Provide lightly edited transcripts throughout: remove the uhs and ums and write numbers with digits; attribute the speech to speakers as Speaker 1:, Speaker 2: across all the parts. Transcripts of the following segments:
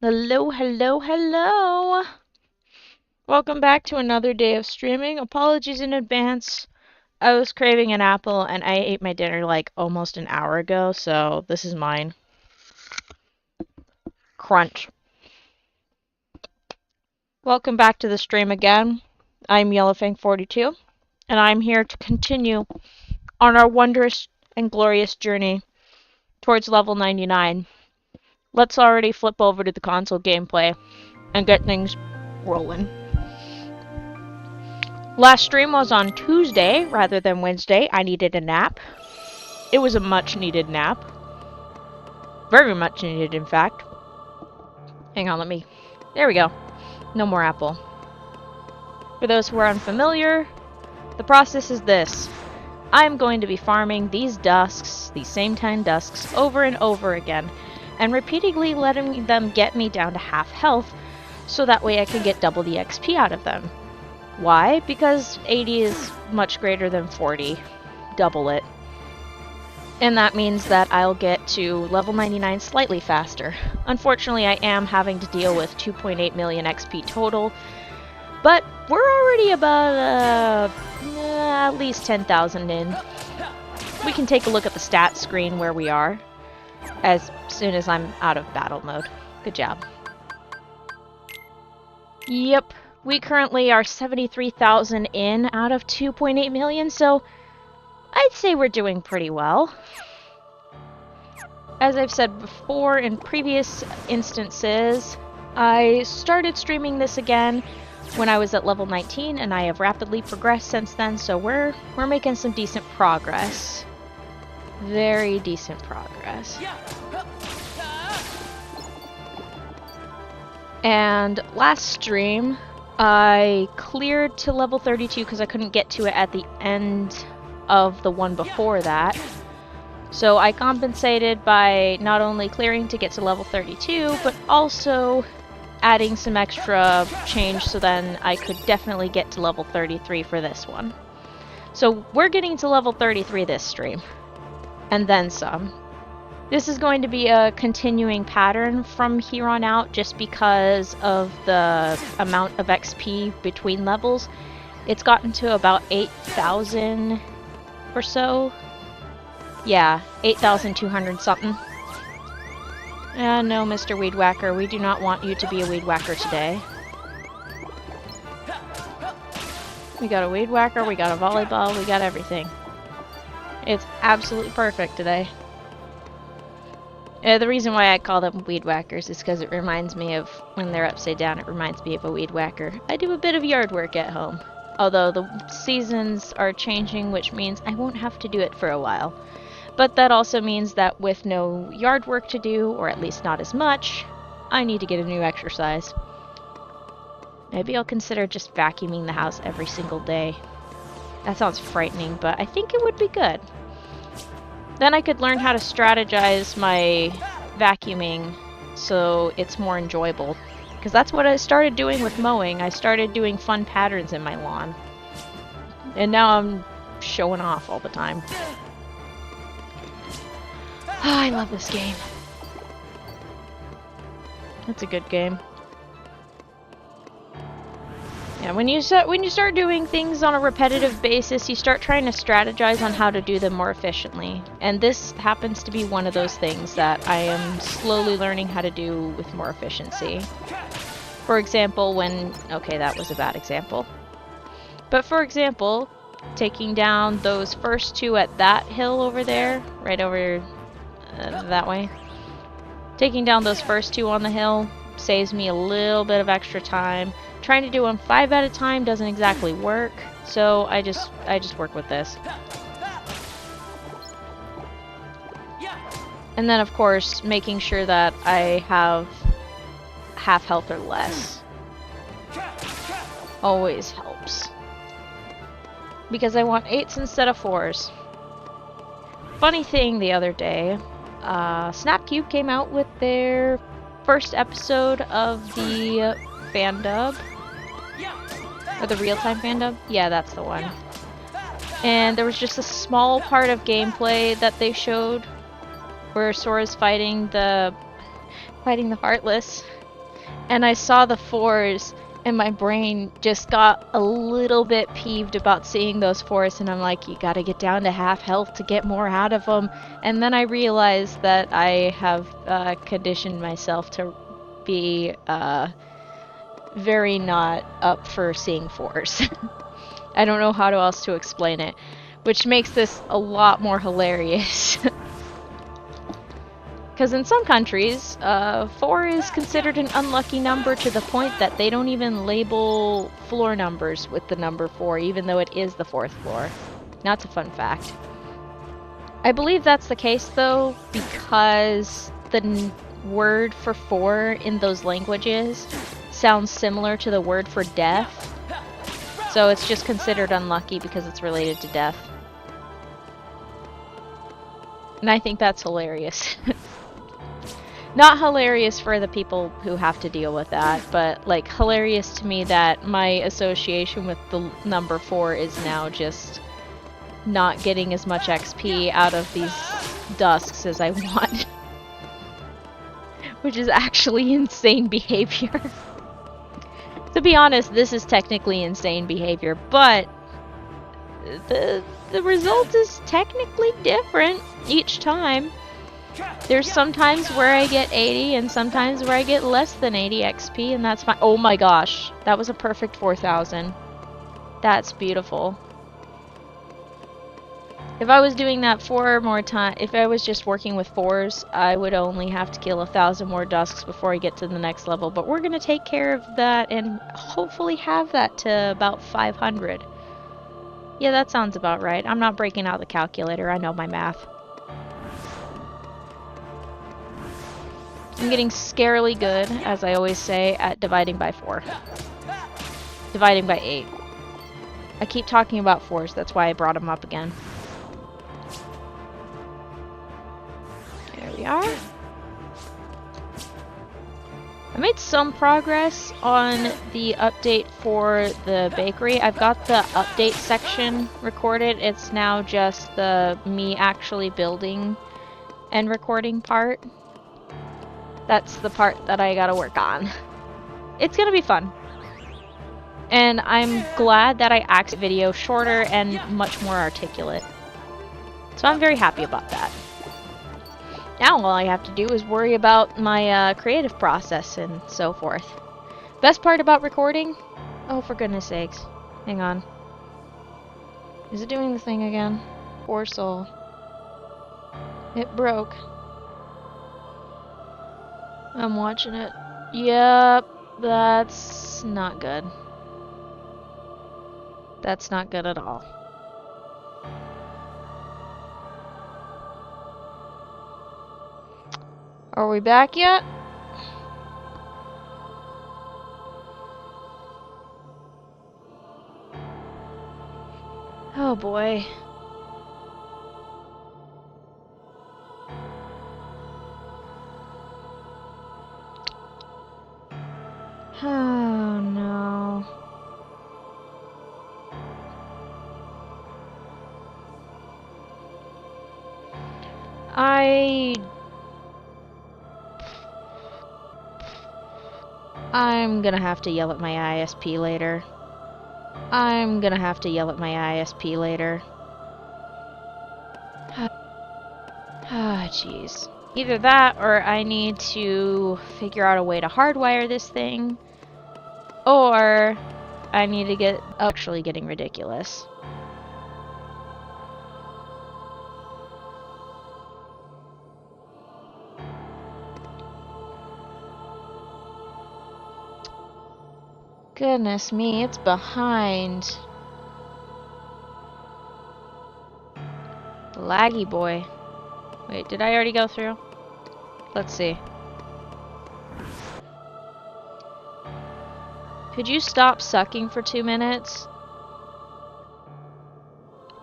Speaker 1: Hello, hello, hello! Welcome back to another day of streaming. Apologies in advance. I was craving an apple and I ate my dinner like almost an hour ago, so this is mine. Crunch. Welcome back to the stream again. I'm Yellowfang42, and I'm here to continue on our wondrous and glorious journey towards level 99. Let's already flip over to the console gameplay and get things rolling. Last stream was on Tuesday rather than Wednesday. I needed a nap. It was a much needed nap. Very much needed, in fact. Hang on, there we go. No more apple. For those who are unfamiliar, the process is this. I'm going to be farming these dusks, these same 10 dusks, over and over again, and repeatedly letting them get me down to half health, so that way I can get double the XP out of them. Why? Because 80 is much greater than 40. Double it. And that means that I'll get to level 99 slightly faster. Unfortunately, I am having to deal with 2.8 million XP total, but we're already about at least 10,000 in. We can take a look at the stats screen where we are as soon as I'm out of battle mode. Good job. Yep. We currently are 73,000 in out of 2.8 million, so I'd say we're doing pretty well. As I've said before in previous instances, I started streaming this again when I was at level 19, and I have rapidly progressed since then, so we're making some decent progress. Very decent progress. And last stream, I cleared to level 32 because I couldn't get to it at the end of the one before that. So I compensated by not only clearing to get to level 32, but also adding some extra change so then I could definitely get to level 33 for this one. So we're getting to level 33 this stream. And then some. This is going to be a continuing pattern from here on out just because of the amount of XP between levels. It's gotten to about 8,000 or so. Yeah, 8,200 something. No, Mr. Weed Whacker, we do not want you to be a Weed Whacker today. We got a Weed Whacker, we got a volleyball, we got everything. It's absolutely perfect today. The reason why I call them weed whackers is because it reminds me of, when they're upside down, it reminds me of a weed whacker. I do a bit of yard work at home. Although the seasons are changing, which means I won't have to do it for a while. But that also means that with no yard work to do, or at least not as much, I need to get a new exercise. Maybe I'll consider just vacuuming the house every single day. That sounds frightening, but I think it would be good. Then I could learn how to strategize my vacuuming so it's more enjoyable. Because that's what I started doing with mowing. I started doing fun patterns in my lawn. And now I'm showing off all the time. Oh, I love this game. It's a good game. Yeah, when you start doing things on a repetitive basis, you start trying to strategize on how to do them more efficiently. And this happens to be one of those things that I am slowly learning how to do with more efficiency. For example, okay, that was a bad example. But for example, taking down those first two at that hill over there, right over that way. Taking down those first two on the hill saves me a little bit of extra time. Trying to do them 5 at a time doesn't exactly work, so I just work with this. And then of course making sure that I have half health or less always helps. Because I want 8s instead of 4s. Funny thing the other day, Snapcube came out with their first episode of the fan dub. Or the real-time fan dub? Yeah, that's the one. And there was just a small part of gameplay that they showed where Sora's fighting the Heartless. And I saw the 4s, and my brain just got a little bit peeved about seeing those 4s, and I'm like, you gotta get down to half health to get more out of them. And then I realized that I have conditioned myself to be very not up for seeing 4s. I don't know how else to explain it, which makes this a lot more hilarious. Because in some countries, 4 is considered an unlucky number to the point that they don't even label floor numbers with the number 4, even though it is the 4th floor. That's a fun fact. I believe that's the case, though, because the word for 4 in those languages sounds similar to the word for death. So it's just considered unlucky because it's related to death. And I think that's hilarious. Not hilarious for the people who have to deal with that, but like hilarious to me that my association with the number 4 is now just not getting as much XP out of these dusks as I want. Which is actually insane behavior. To be honest, this is technically insane behavior, but the result is technically different each time. There's sometimes where I get 80 and sometimes where I get less than 80 XP, and that's fine. Oh my gosh, that was a perfect 4,000. That's beautiful. If I was doing that 4 more times, if I was just working with 4s, I would only have to kill 1,000 more dusks before I get to the next level. But we're gonna take care of that and hopefully have that to about 500. Yeah, that sounds about right. I'm not breaking out the calculator. I know my math. I'm getting scarily good, as I always say, at dividing by 4. Dividing by 8. I keep talking about 4s, that's why I brought them up again. There we are. I made some progress on the update for the bakery. I've got the update section recorded. It's now just the me actually building and recording part. That's the part that I gotta work on. It's gonna be fun. And I'm glad that I axed video shorter and much more articulate. So I'm very happy about that. Now all I have to do is worry about my creative process and so forth. Best part about recording? Oh, for goodness sakes. Hang on. Is it doing the thing again? Poor soul. It broke. I'm watching it. Yep, that's not good. That's not good at all. Are we back yet? Oh boy. Oh no. I'm gonna have to yell at my ISP later. I'm gonna have to yell at my ISP later. Ah, jeez. Either that, or I need to figure out a way to hardwire this thing, or I need to get actually getting ridiculous. Goodness me, it's behind. Laggy boy. Wait, did I already go through? Let's see. Could you stop sucking for 2 minutes?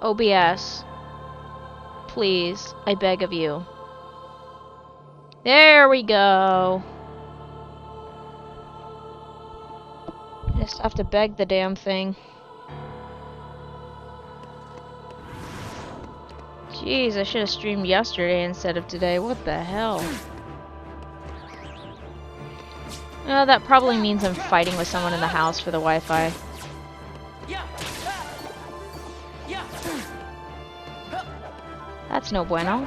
Speaker 1: OBS. Please, I beg of you. There we go. Just have to beg the damn thing. Jeez, I should have streamed yesterday instead of today. What the hell? That probably means I'm fighting with someone in the house for the Wi-Fi. That's no bueno.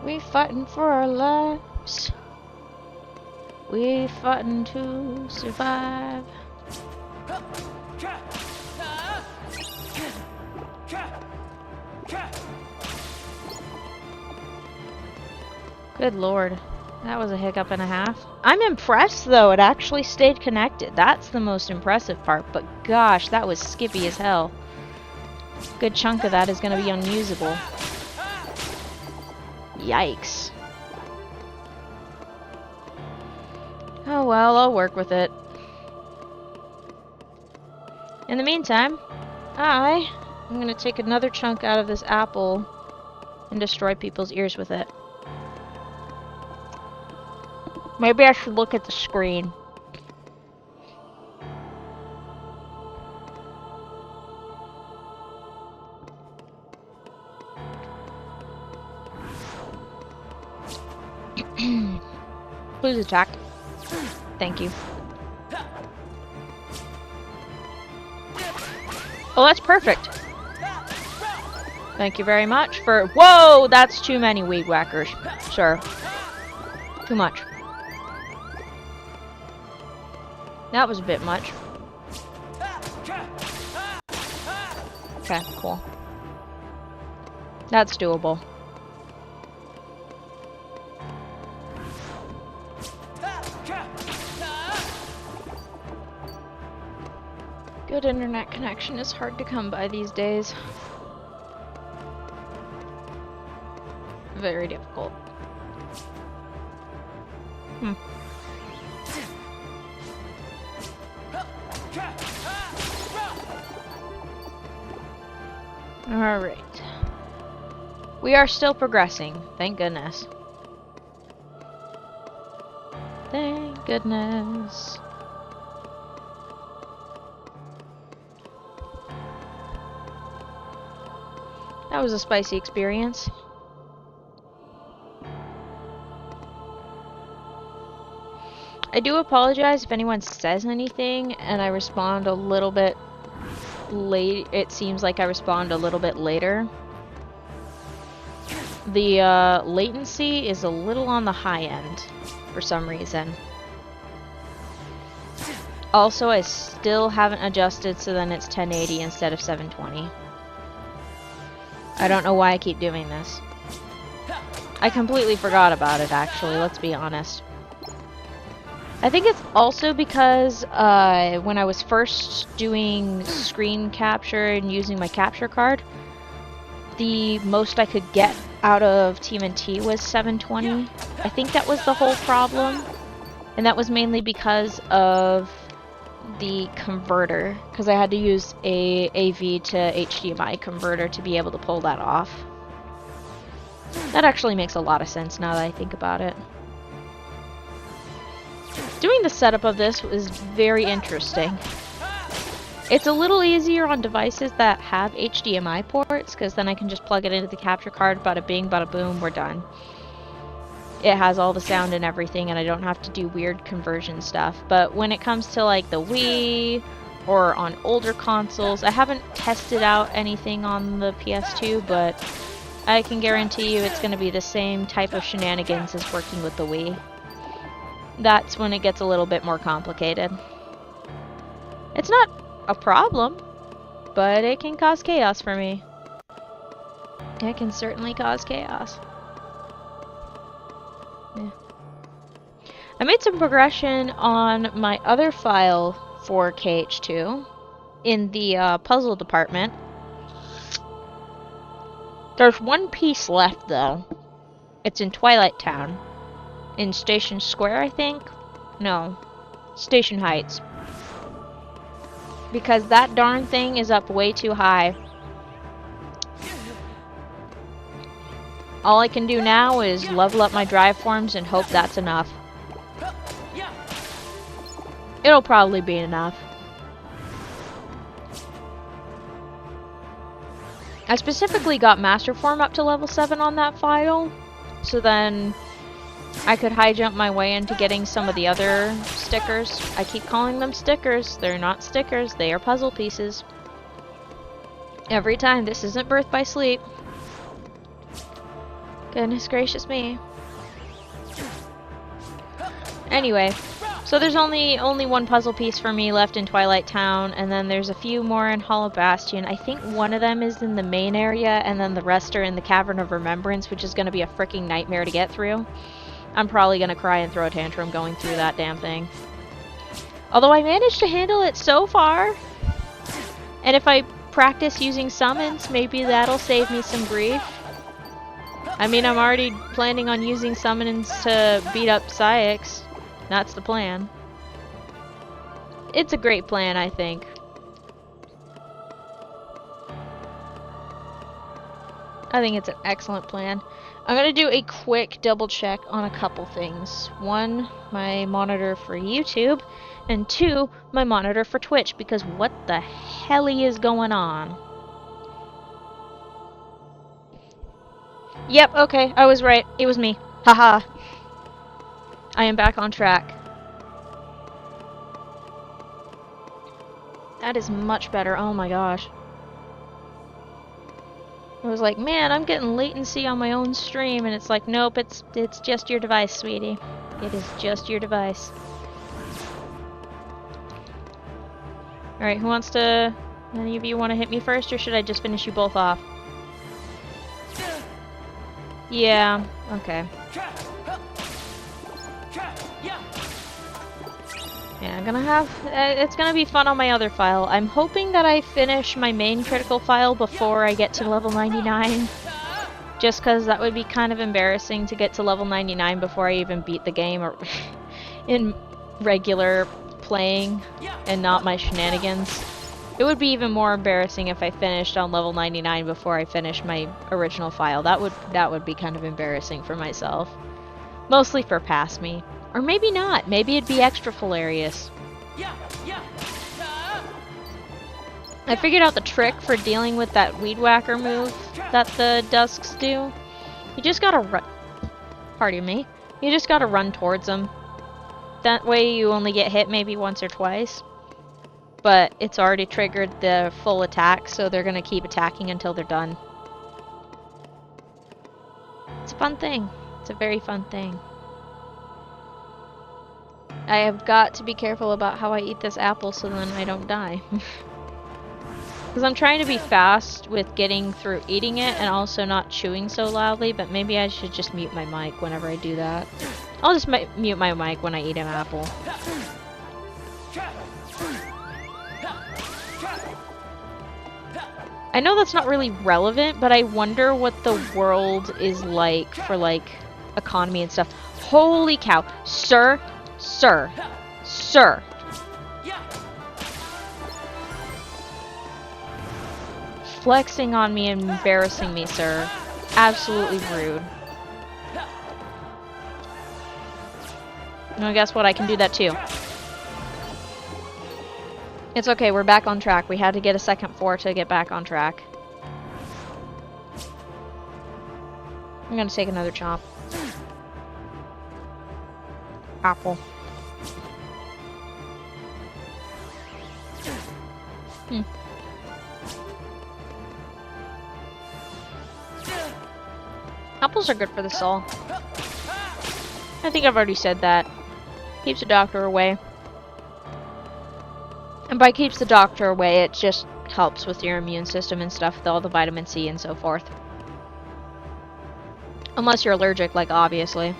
Speaker 1: We fighting for our lives. We fighting to survive. Good lord. That was a hiccup and a half. I'm impressed though, it actually stayed connected. That's the most impressive part, but gosh, that was skippy as hell. Good chunk of that is going to be unusable. Yikes. Oh well, I'll work with it. In the meantime, I'm going to take another chunk out of this apple and destroy people's ears with it. Maybe I should look at the screen. Please attack. Thank you. Oh, that's perfect. Thank you very much for... Whoa! That's too many weed whackers. Sir. Too much. That was a bit much. Okay, cool. That's doable. Good internet connection is hard to come by these days. Very difficult. Alright. We are still progressing, thank goodness. Thank goodness. That was a spicy experience. I do apologize if anyone says anything and I respond a little bit late. It seems like I respond a little bit later. The latency is a little on the high end for some reason. Also, I still haven't adjusted so then it's 1080 instead of 720. I don't know why I keep doing this. I completely forgot about it, actually, let's be honest. I think it's also because when I was first doing screen capture and using my capture card, the most I could get out of TMNT was 720. I think that was the whole problem. And that was mainly because of the converter, because I had to use a AV to HDMI converter to be able to pull that off. That actually makes a lot of sense now that I think about it. Doing the setup of this was very interesting. It's a little easier on devices that have HDMI ports, because then I can just plug it into the capture card, bada bing, bada boom, we're done. It has all the sound and everything, and I don't have to do weird conversion stuff. But when it comes to like the Wii or on older consoles, I haven't tested out anything on the PS2, but I can guarantee you it's going to be the same type of shenanigans as working with the Wii. That's when it gets a little bit more complicated. It's not a problem, but it can cause chaos for me. It can certainly cause chaos. Yeah. I made some progression on my other file for KH2 in the puzzle department. There's one piece left though. It's in Twilight Town. In Station Square, I think? No. Station Heights. Because that darn thing is up way too high. All I can do now is level up my drive forms and hope that's enough. It'll probably be enough. I specifically got Master Form up to level 7 on that file, so then I could high jump my way into getting some of the other stickers. I keep calling them stickers. They're not stickers, they are puzzle pieces. Every time, this isn't Birth by Sleep. Goodness gracious me. Anyway, so there's only one puzzle piece for me left in Twilight Town, and then there's a few more in Hollow Bastion. I think one of them is in the main area, and then the rest are in the Cavern of Remembrance, which is going to be a freaking nightmare to get through. I'm probably going to cry and throw a tantrum going through that damn thing. Although I managed to handle it so far, and if I practice using summons, maybe that'll save me some grief. I mean, I'm already planning on using summons to beat up Saïx. That's the plan. It's a great plan, I think. I think it's an excellent plan. I'm gonna do a quick double check on a couple things. One, my monitor for YouTube, and two, my monitor for Twitch, because what the helly is going on? Yep, okay, I was right. It was me. Haha. I am back on track. That is much better. Oh my gosh. I was like, man, I'm getting latency on my own stream, and it's like, nope, it's just your device, sweetie. It is just your device. Alright, who wants to... Any of you want to hit me first, or should I just finish you both off? Yeah, okay. Yeah, I'm gonna have... it's gonna be fun on my other file. I'm hoping that I finish my main critical file before I get to level 99. Just because that would be kind of embarrassing to get to level 99 before I even beat the game, or in regular playing and not my shenanigans. It would be even more embarrassing if I finished on level 99 before I finished my original file. That would be kind of embarrassing for myself. Mostly for past me. Or maybe not. Maybe it'd be extra hilarious. I figured out the trick for dealing with that Weed Whacker move that the Dusks do. You just gotta run... Pardon me. You just gotta run towards them. That way you only get hit maybe once or twice. But it's already triggered the full attack, so they're gonna keep attacking until they're done. It's a fun thing. It's a very fun thing. I have got to be careful about how I eat this apple so then I don't die. Because I'm trying to be fast with getting through eating it and also not chewing so loudly, but maybe I should just mute my mic whenever I do that. I'll just mute my mic when I eat an apple. I know that's not really relevant, but I wonder what the world is like for, like, economy and stuff. Holy cow. Sir. Sir. Sir. Flexing on me and embarrassing me, sir. Absolutely rude. No, guess what? I can do that too. It's okay, we're back on track. We had to get a second floor to get back on track. I'm gonna take another chomp. Apple. Apples are good for the soul. I think I've already said that. Keeps the doctor away. And by keeps the doctor away, it just helps with your immune system and stuff, with all the vitamin C and so forth. Unless you're allergic, like, obviously.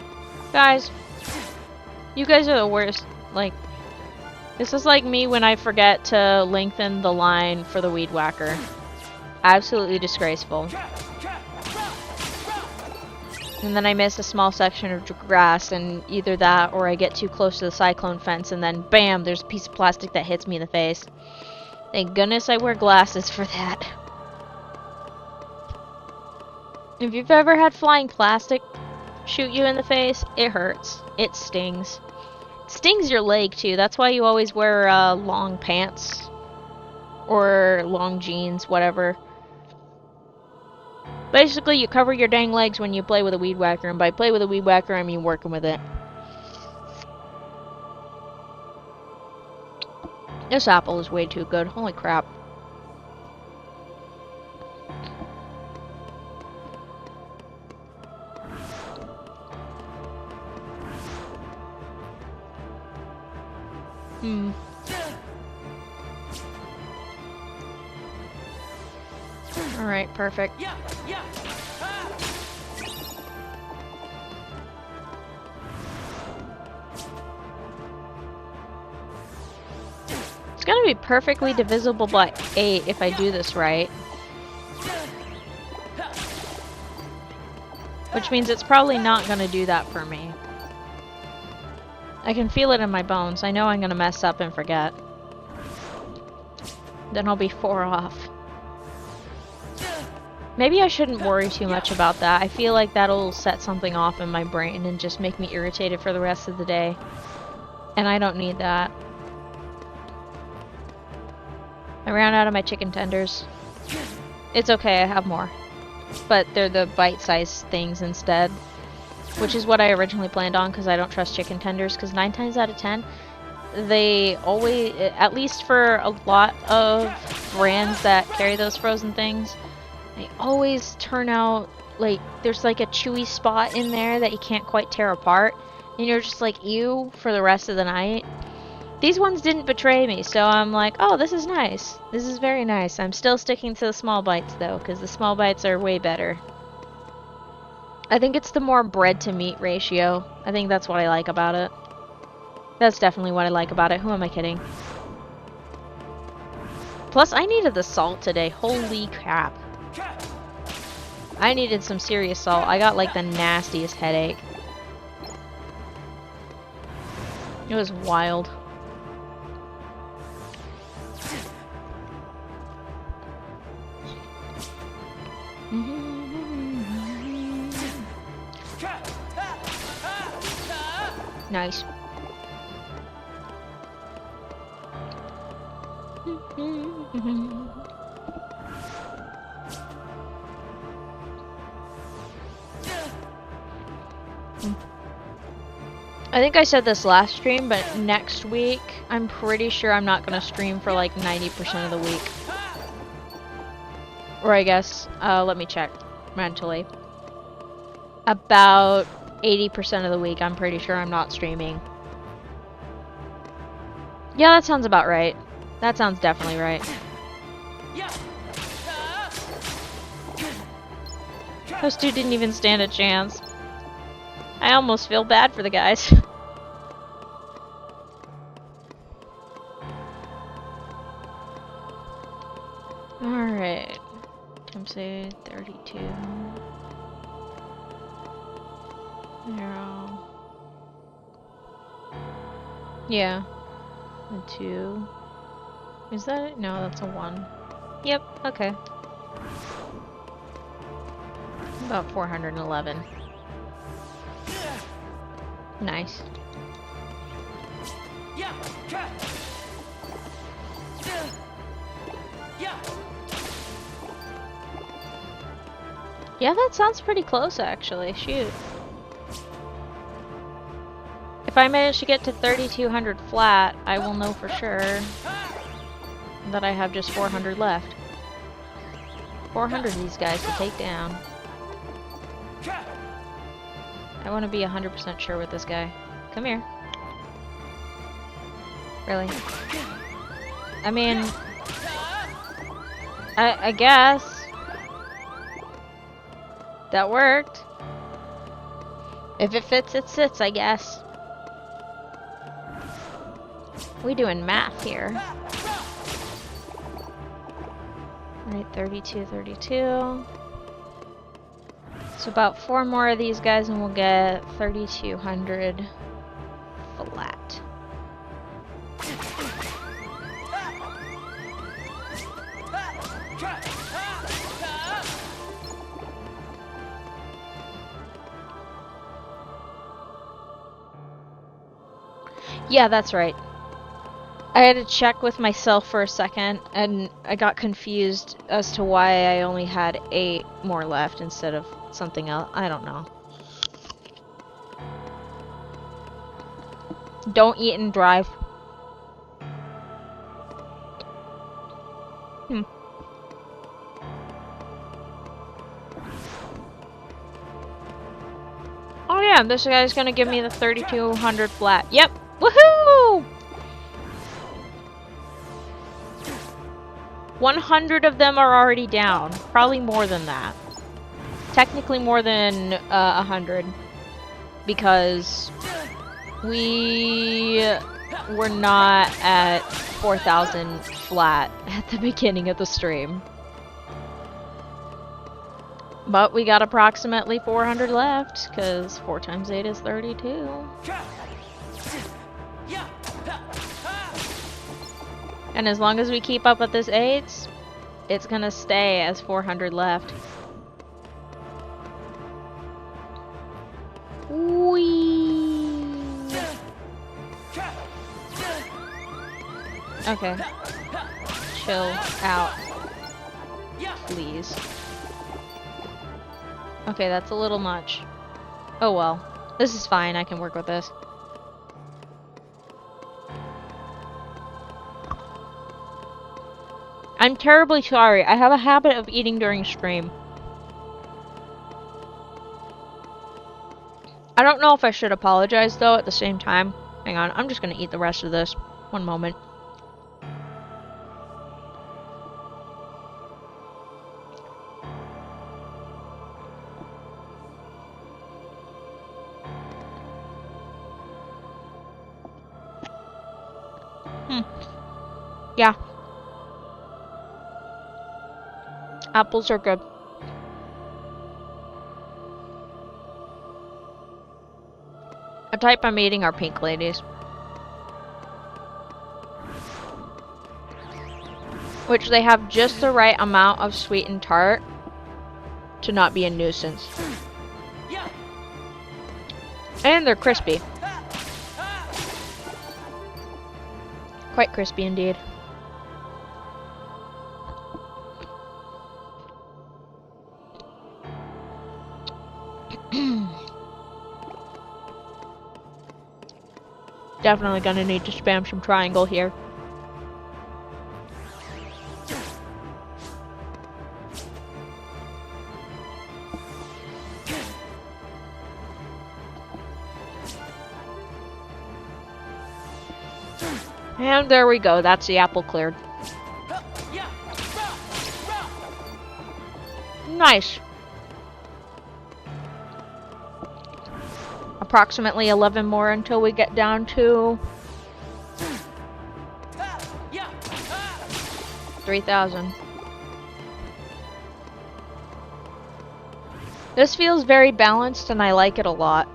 Speaker 1: Guys, you guys are the worst. Like, this is like me when I forget to lengthen the line for the Weed Whacker. Absolutely disgraceful. And then I miss a small section of grass, and either that or I get too close to the cyclone fence, and then BAM! There's a piece of plastic that hits me in the face. Thank goodness I wear glasses for that. If you've ever had flying plastic shoot you in the face, it hurts. It stings. It stings your leg too. That's why you always wear long pants or long jeans, whatever. Basically, you cover your dang legs when you play with a weed whacker, and by play with a weed whacker, I mean working with it. This apple is way too good. Holy crap. Alright, perfect. It's gonna be perfectly divisible by 8 if I do this right. Which means it's probably not gonna do that for me. I can feel it in my bones. I know I'm gonna mess up and forget. Then I'll be 4 off. Maybe I shouldn't worry too much about that. I feel like that'll set something off in my brain and just make me irritated for the rest of the day. And I don't need that. I ran out of my chicken tenders. It's okay, I have more. But they're the bite-sized things instead. Which is what I originally planned on, because I don't trust chicken tenders, because 9 times out of 10, they always, at least for a lot of brands that carry those frozen things, they always turn out, like, there's like a chewy spot in there that you can't quite tear apart, and you're just like, ew, for the rest of the night. These ones didn't betray me, so I'm like, oh, this is nice. This is very nice. I'm still sticking to the small bites, though, because the small bites are way better. I think it's the more bread to meat ratio. I think that's what I like about it. That's definitely what I like about it. Who am I kidding? Plus, I needed the salt today. Holy crap. I needed some serious salt. I got like the nastiest headache. It was wild. Nice. I think I said this last stream, but next week, I'm pretty sure I'm not going to stream for like 90% of the week. Or I guess, let me check mentally. About 80% of the week, I'm pretty sure I'm not streaming. Yeah, that sounds about right. That sounds definitely right. Those two didn't even stand a chance. I almost feel bad for the guys. Alright. Tempsay 32. 0. Yeah. A 2. Is that it? No, that's a 1. Yep, okay. About 411. Nice. Yeah, that sounds pretty close actually. Shoot. If I manage to get to 3200 flat, I will know for sure that I have just 400 left. 400 of these guys to take down. I want to be 100% sure with this guy. Come here. Really? I mean, I guess. That worked. If it fits, it sits, I guess. We doing math here. Alright, 32, 32. So about 4 more of these guys and we'll get 3,200 flat. Yeah, that's right. I had to check with myself for a second, and I got confused as to why I only had 8 more left instead of something else. I don't know. Don't eat and drive. Oh yeah, this guy's gonna give me the 3200 flat. Yep! Woohoo! 100 of them are already down. Probably more than that. Technically more than 100. Because we were not at 4,000 flat at the beginning of the stream. But we got approximately 400 left, because 4 times 8 is 32. And as long as we keep up with this 8s, it's gonna stay as 400 left. Whee! Okay. Chill out. Please. Okay, that's a little much. Oh well. This is fine, I can work with this. I'm terribly sorry. I have a habit of eating during stream. I don't know if I should apologize though at the same time. Hang on, I'm just gonna eat the rest of this. One moment. Yeah. Apples are good. The type I'm eating are pink ladies. Which they have just the right amount of sweet and tart to not be a nuisance. And they're crispy. Quite crispy indeed. Definitely gonna need to spam some triangle here. And there we go, that's the apple cleared. Nice. Approximately 11 more until we get down to 3,000. This feels very balanced and I like it a lot.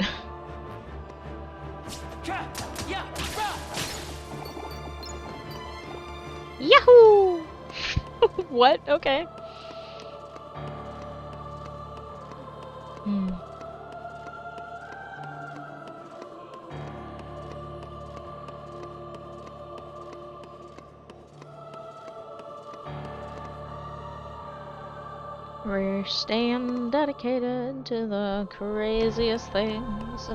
Speaker 1: Yahoo! What? Okay. We're staying dedicated to the craziest things.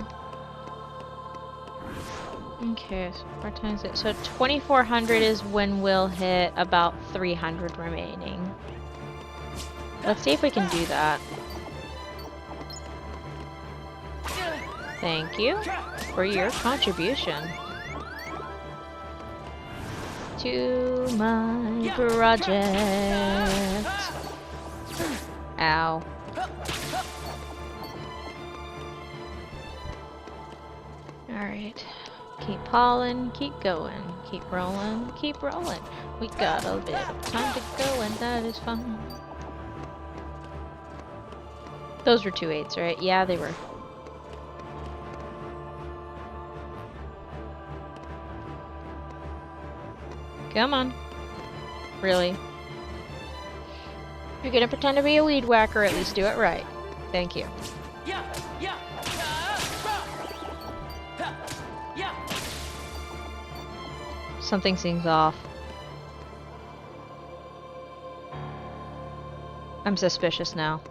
Speaker 1: Okay, so 4 times it. So 2,400 is when we'll hit about 300 remaining. Let's see if we can do that. Thank you for your contribution to my project. Ow. Alright. Keep hauling, keep going, keep rolling, keep rolling. We got a bit of time to go and that is fun. Those were 2 8s, right? Yeah, they were. Come on. Really? If you're gonna pretend to be a weed whacker, at least do it right. Thank you. Something seems off. I'm suspicious now.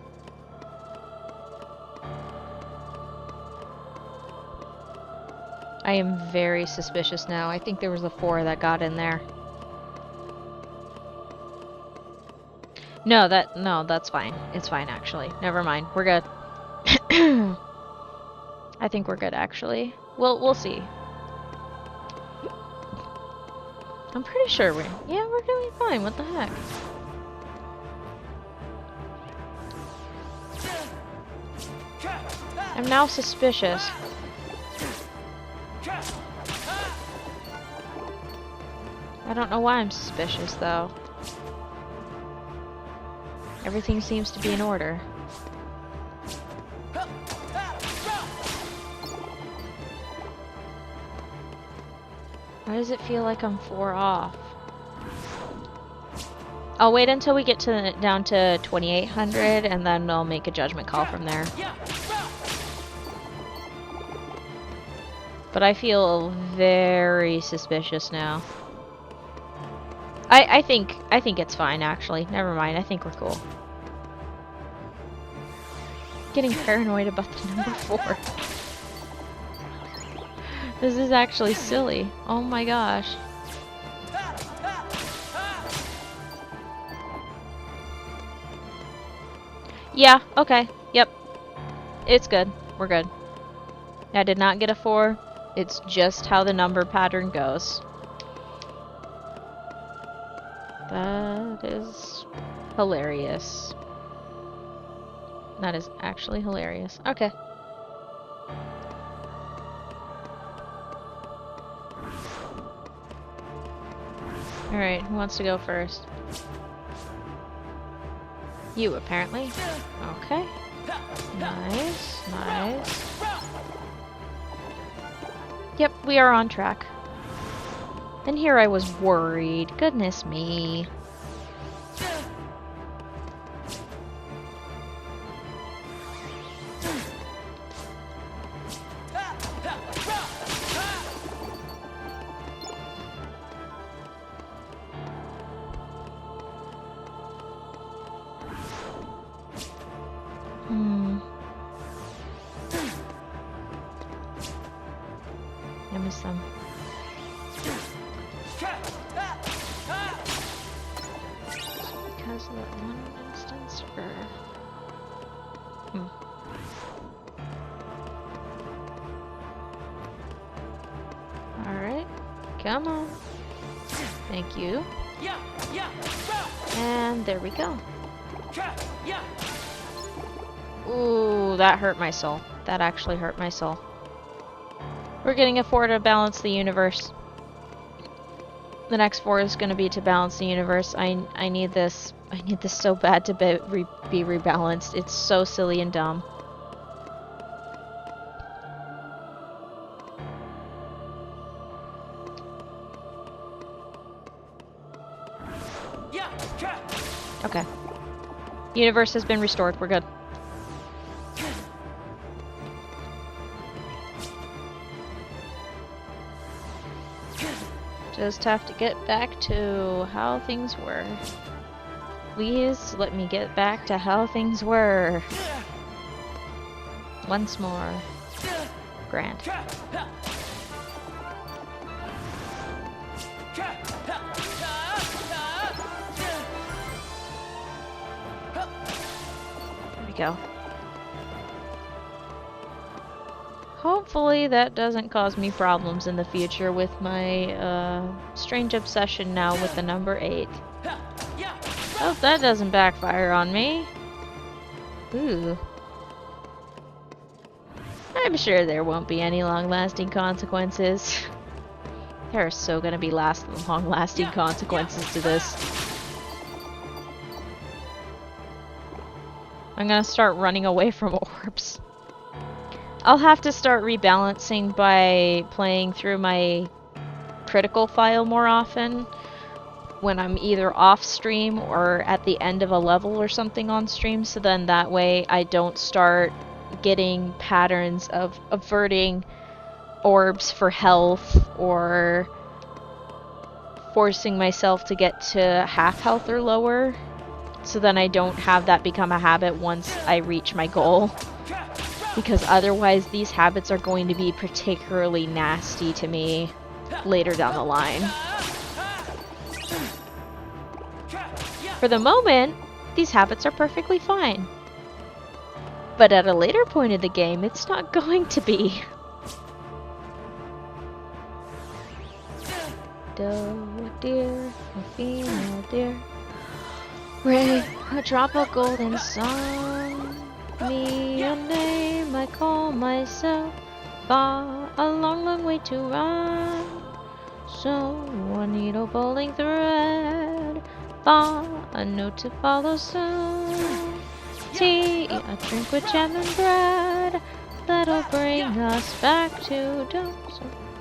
Speaker 1: I am very suspicious now. I think there was a 4 that got in there. No, that's fine. It's fine, actually. Never mind. We're good. I think we're good, actually. We'll see. I'm pretty sure we're doing fine. What the heck? I'm now suspicious. I don't know why I'm suspicious, though. Everything seems to be in order. Why does it feel like I'm 4 off? I'll wait until we get to down to 2800 and then I'll make a judgment call from there. But I feel very suspicious now. I think it's fine, actually. Never mind. I think we're cool. Getting paranoid about the number 4. This is actually silly. Oh my gosh. Yeah, okay. Yep. It's good. We're good. I did not get a 4. It's just how the number pattern goes. That is hilarious. That is actually hilarious. Okay. Alright, who wants to go first? You, apparently. Okay. Nice, nice. Yep, we are on track. And here I was worried. Goodness me. I miss them. Because of that one instance, or... Alright. Come on. Thank you. And there we go. Ooh, that hurt my soul. That actually hurt my soul. We're getting a 4 to balance the universe. The next 4 is going to be to balance the universe. I need this. I need this so bad to be rebalanced. It's so silly and dumb. Okay. Universe has been restored. We're good. Just have to get back to how things were. Please let me get back to how things were. Once more. Grant. There we go. Hopefully that doesn't cause me problems in the future with my strange obsession now with the number 8. Hope that doesn't backfire on me. Ooh. I'm sure there won't be any long-lasting consequences. There are so gonna be long-lasting consequences to this. I'm gonna start running away from orbs. I'll have to start rebalancing by playing through my critical file more often when I'm either off stream or at the end of a level or something on stream, so then that way I don't start getting patterns of averting orbs for health or forcing myself to get to half health or lower, so then I don't have that become a habit once I reach my goal. Because otherwise these habits are going to be particularly nasty to me later down the line. For the moment, these habits are perfectly fine. But at a later point of the game, it's not going to be. Doe deer, a female deer. Ray, a drop of golden song. Me a name I call myself. Far, a long, long way to run. So, a needle bowling thread. Far, a note to follow soon. Tea, a drink with jam and bread. That'll bring us back to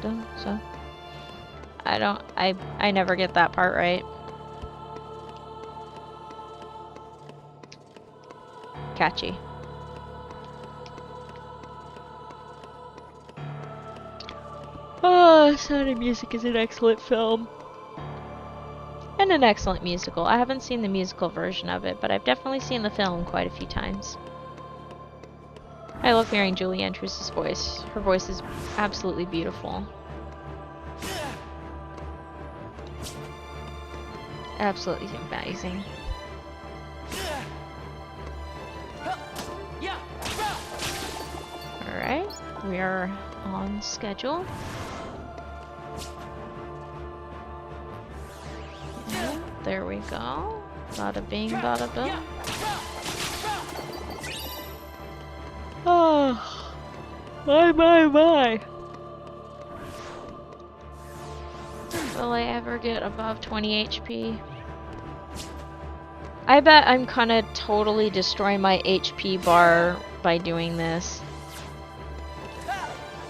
Speaker 1: Dosa. I never get that part right. Catchy. Oh, Sound of Music is an excellent film. And an excellent musical. I haven't seen the musical version of it, but I've definitely seen the film quite a few times. I love hearing Julie Andrews' voice. Her voice is absolutely beautiful. Absolutely amazing. Alright, we are on schedule. And there we go. Bada bing, bada boom. Oh, my. Will I ever get above 20 HP? I bet I'm gonna totally destroy my HP bar by doing this.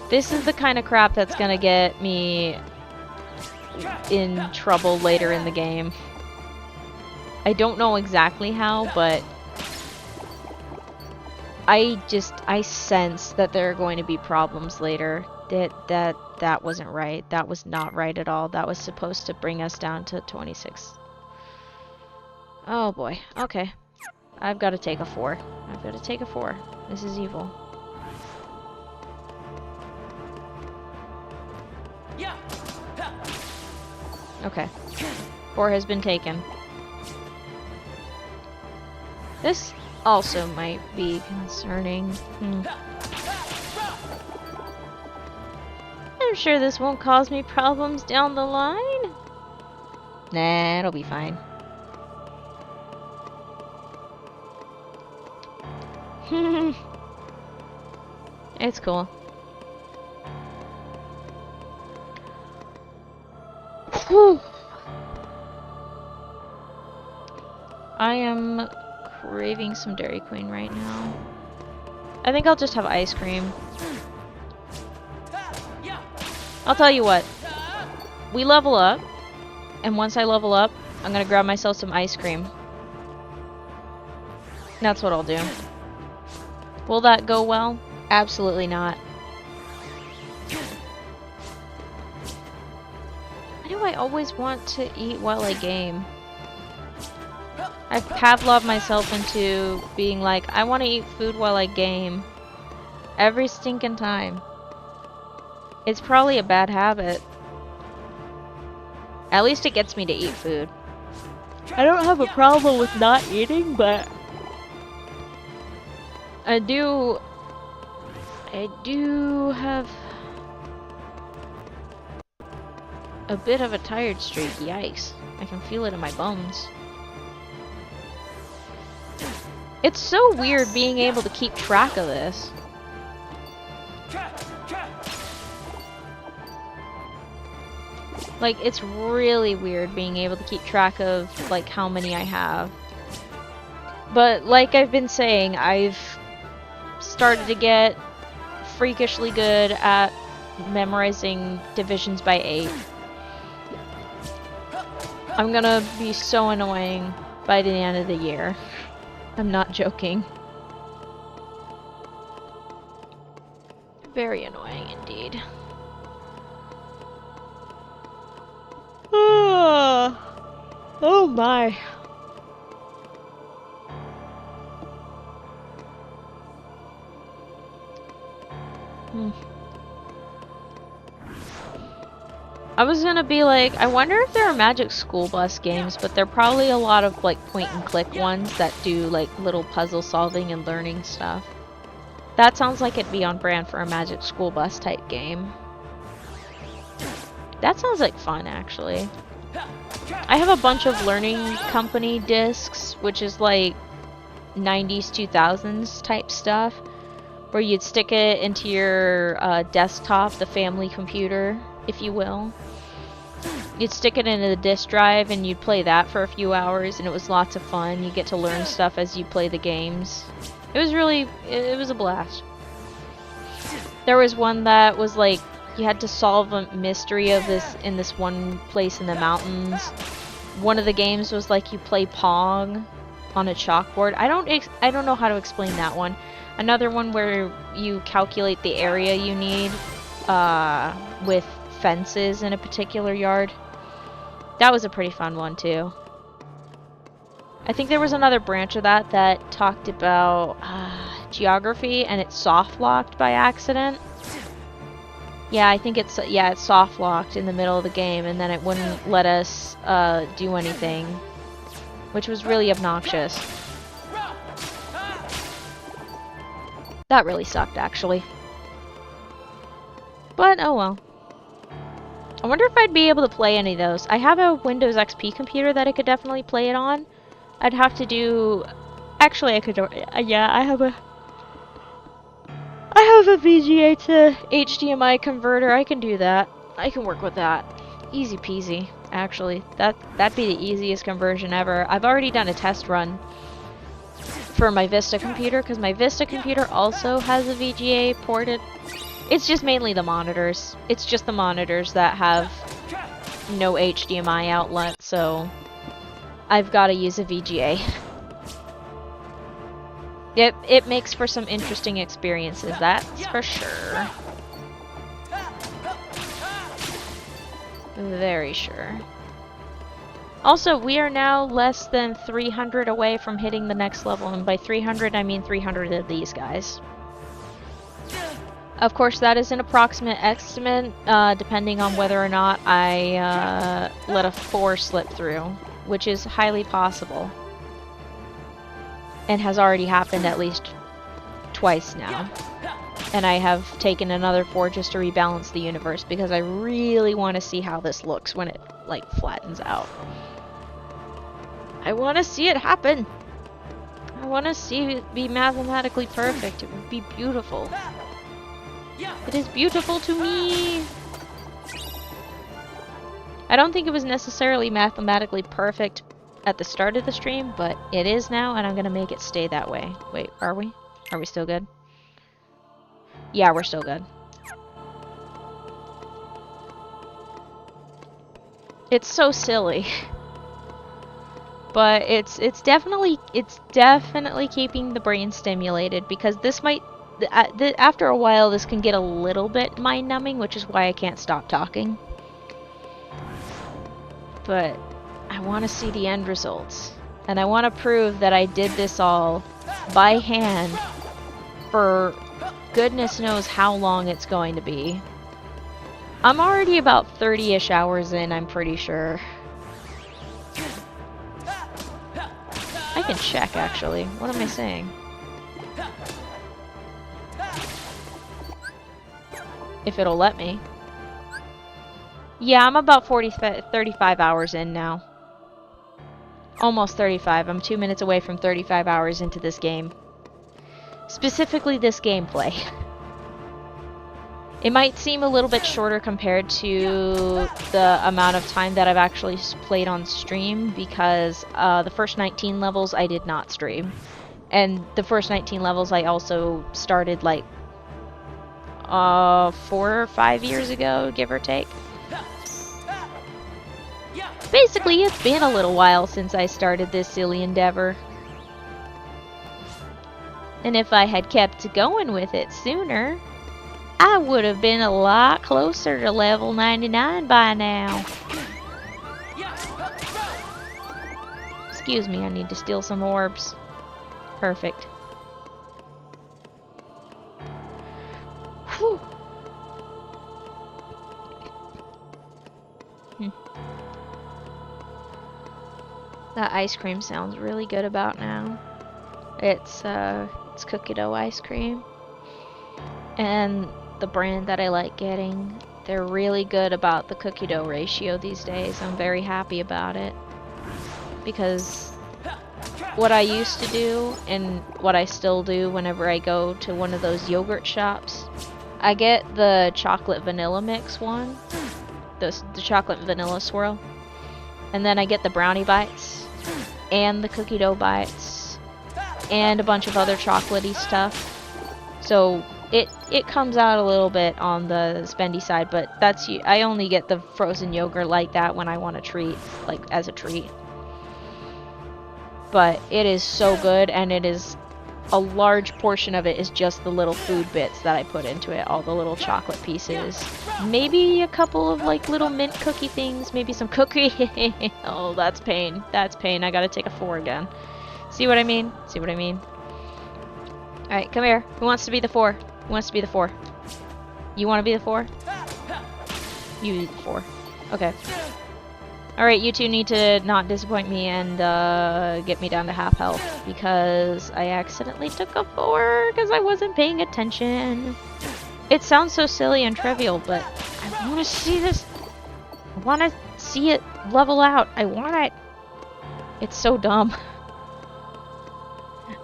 Speaker 1: This is the kind of crap that's gonna get me in trouble later in the game. I don't know exactly how, but I sense that there are going to be problems later. That wasn't right. That was not right at all. That was supposed to bring us down to 26. Oh boy. Okay. I've got to take a 4. I've got to take a 4. This is evil. Okay. 4 has been taken. This also might be concerning. I'm sure this won't cause me problems down the line. Nah, it'll be fine. It's cool. Whew. I am craving some Dairy Queen right now. I think I'll just have ice cream. I'll tell you what. We level up, and once I level up, I'm gonna grab myself some ice cream. That's what I'll do. Will that go well? Absolutely not. Why do I always want to eat while I game? I've Pavloved myself into being like, I want to eat food while I game. Every stinking time. It's probably a bad habit. At least it gets me to eat food. I don't have a problem with not eating, but I do have a bit of a tired streak. Yikes. I can feel it in my bones. It's so weird being able to keep track of this. Like, it's really weird being able to keep track of, like, how many I have. But, like I've been saying, I've started to get freakishly good at memorizing divisions by 8. I'm gonna be so annoying by the end of the year. I'm not joking. Very annoying indeed. Oh my. I was gonna be like, I wonder if there are Magic School Bus games, but there are probably a lot of like point and click ones that do like little puzzle solving and learning stuff. That sounds like it'd be on brand for a Magic School Bus type game. That sounds like fun, actually. I have a bunch of Learning Company discs, which is like 90s, 2000s type stuff, where you'd stick it into your desktop, the family computer, if you will. You'd stick it into the disk drive and you'd play that for a few hours, and it was lots of fun. You get to learn stuff as you play the games. It was really, it was a blast. There was one that was like, you had to solve a mystery of this in this one place in the mountains. One of the games was like you play Pong on a chalkboard. I don't know how to explain that one. Another one where you calculate the area you need with fences in a particular yard. That was a pretty fun one too. I think there was another branch of that that talked about geography, and it's soft locked by accident. Yeah, I think it's soft locked in the middle of the game, and then it wouldn't let us do anything, which was really obnoxious. That really sucked, actually. But oh well. I wonder if I'd be able to play any of those. I have a Windows XP computer that I could definitely play it on. I'd have to do... Actually, I could... yeah, I have a VGA to HDMI converter. I can do that. I can work with that. Easy peasy, actually. That'd be the easiest conversion ever. I've already done a test run for my Vista computer, because my Vista computer also has a VGA ported. It's just mainly the monitors. It's just the monitors that have no HDMI outlet, so I've got to use a VGA. It makes for some interesting experiences, that's for sure. Very sure. Also, we are now less than 300 away from hitting the next level, and by 300 I mean 300 of these guys. Of course, that is an approximate estimate, depending on whether or not I let a 4 slip through, which is highly possible. And has already happened at least twice now. And I have taken another 4 just to rebalance the universe, because I really want to see how this looks when it, like, flattens out. I want to see it happen! I want to see it be mathematically perfect. It would be beautiful. It is beautiful to me! I don't think it was necessarily mathematically perfect at the start of the stream, but it is now, and I'm gonna make it stay that way. Wait, are we? Are we still good? Yeah, we're still good. It's so silly. But it's definitely keeping the brain stimulated, because this might after a while this can get a little bit mind-numbing, which is why I can't stop talking. But I want to see the end results, and I want to prove that I did this all by hand for goodness knows how long it's going to be. I'm already about 30-ish hours in, I'm pretty sure. I can check, actually. What am I saying? If it'll let me. Yeah, I'm about 35 hours in now. Almost 35. I'm 2 minutes away from 35 hours into this game. Specifically this gameplay. It might seem a little bit shorter compared to the amount of time that I've actually played on stream, because the first 19 levels I did not stream. And the first 19 levels I also started like 4 or 5 years ago, give or take. Basically, it's been a little while since I started this silly endeavor. And if I had kept going with it sooner, I would have been a lot closer to level 99 by now. Excuse me, I need to steal some orbs. Perfect. Whew. That ice cream sounds really good about now. It's cookie dough ice cream. And the brand that I like getting, they're really good about the cookie dough ratio these days. I'm very happy about it. Because what I used to do, and what I still do whenever I go to one of those yogurt shops, I get the chocolate vanilla mix one, the chocolate vanilla swirl, and then I get the brownie bites, and the cookie dough bites, and a bunch of other chocolatey stuff. So it comes out a little bit on the spendy side, but I only get the frozen yogurt like that when I want a treat, like as a treat. But it is so good, and it is a large portion of it is just the little food bits that I put into it, all the little chocolate pieces. Maybe a couple of like little mint cookie things, maybe some cookie. Oh, that's pain. That's pain. I gotta take a 4 again. See what I mean? See what I mean? Alright, come here. Who wants to be the 4? Who wants to be the 4? You want to be the 4? You be the 4. Okay. Alright, you two need to not disappoint me and get me down to half health, because I accidentally took a 4 because I wasn't paying attention. It sounds so silly and trivial, but I want to see this. I want to see it level out. I want it. It's so dumb.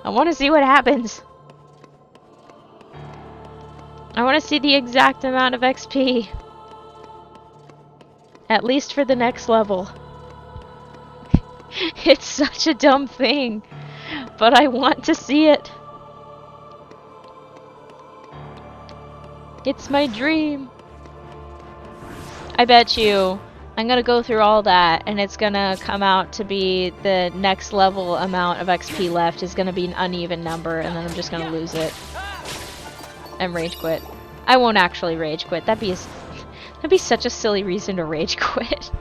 Speaker 1: I want to see what happens. I want to see the exact amount of XP. At least for the next level. It's such a dumb thing, but I want to see it. It's my dream. I bet you I'm gonna go through all that, and it's gonna come out to be the next level amount of XP left is gonna be an uneven number, and then I'm just gonna lose it and rage quit. I won't actually rage quit. That'd be such a silly reason to rage quit.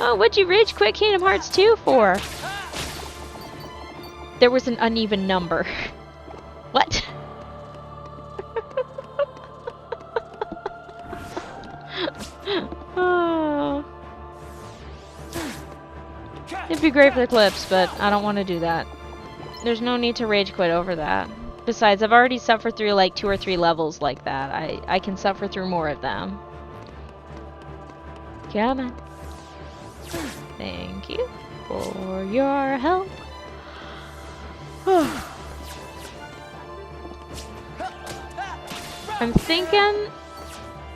Speaker 1: Oh, what'd you rage quit Kingdom Hearts 2 for? There was an uneven number. What? Oh. It'd be great for the clips, but I don't want to do that. There's no need to rage quit over that. Besides, I've already suffered through like 2 or 3 levels like that. I can suffer through more of them. Come on. Thank you for your help. I'm thinking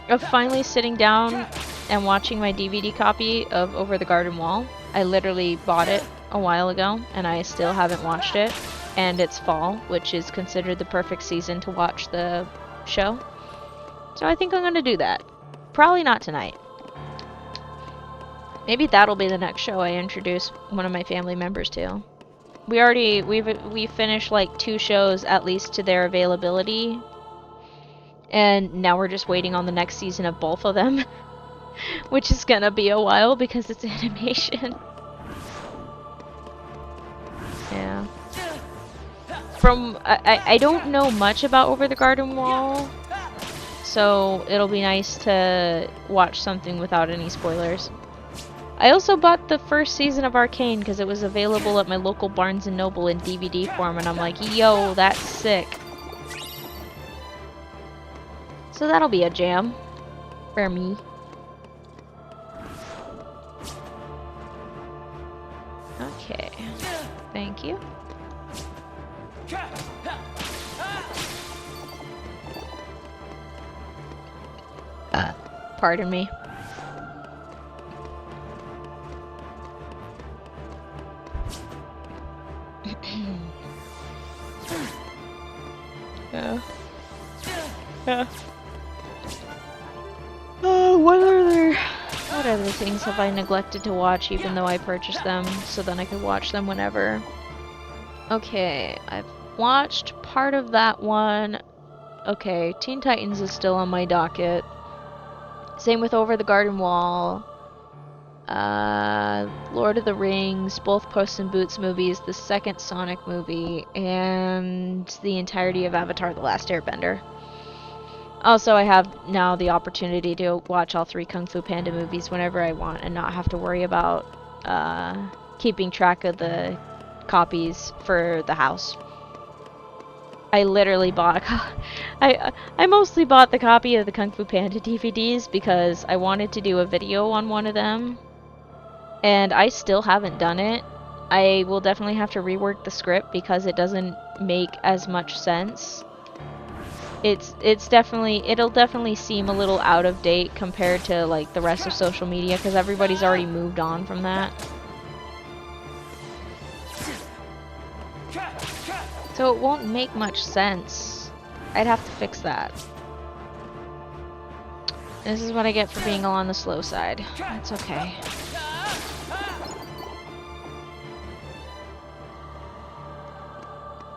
Speaker 1: of finally sitting down and watching my DVD copy of Over the Garden Wall. I literally bought it a while ago, and I still haven't watched it. And it's fall, which is considered the perfect season to watch the show. So I think I'm gonna do that. Probably not tonight. Maybe that'll be the next show I introduce one of my family members to. We finished like 2 shows at least to their availability. And now we're just waiting on the next season of both of them. Which is gonna be a while because it's animation. Yeah. I don't know much about Over the Garden Wall, so it'll be nice to watch something without any spoilers. I also bought the first season of Arcane because it was available at my local Barnes & Noble in DVD form, and I'm like, yo, that's sick. So that'll be a jam for me. Okay, thank you. Pardon me. What other things have I neglected to watch even though I purchased them so then I could watch them whenever? Okay, I've watched part of that one. Okay, Teen Titans is still on my docket. Same with Over the Garden Wall. Lord of the Rings, both Puss in Boots movies, the second Sonic movie, and the entirety of Avatar: The Last Airbender. Also, I have now the opportunity to watch all 3 Kung Fu Panda movies whenever I want and not have to worry about keeping track of the copies for the house. I literally bought I mostly bought the copy of the Kung Fu Panda DVDs because I wanted to do a video on one of them, and I still haven't done it. I will definitely have to rework the script because it doesn't make as much sense. It'll definitely seem a little out of date compared to like the rest of social media because everybody's already moved on from that. So it won't make much sense. I'd have to fix that. This is what I get for being on the slow side. That's okay.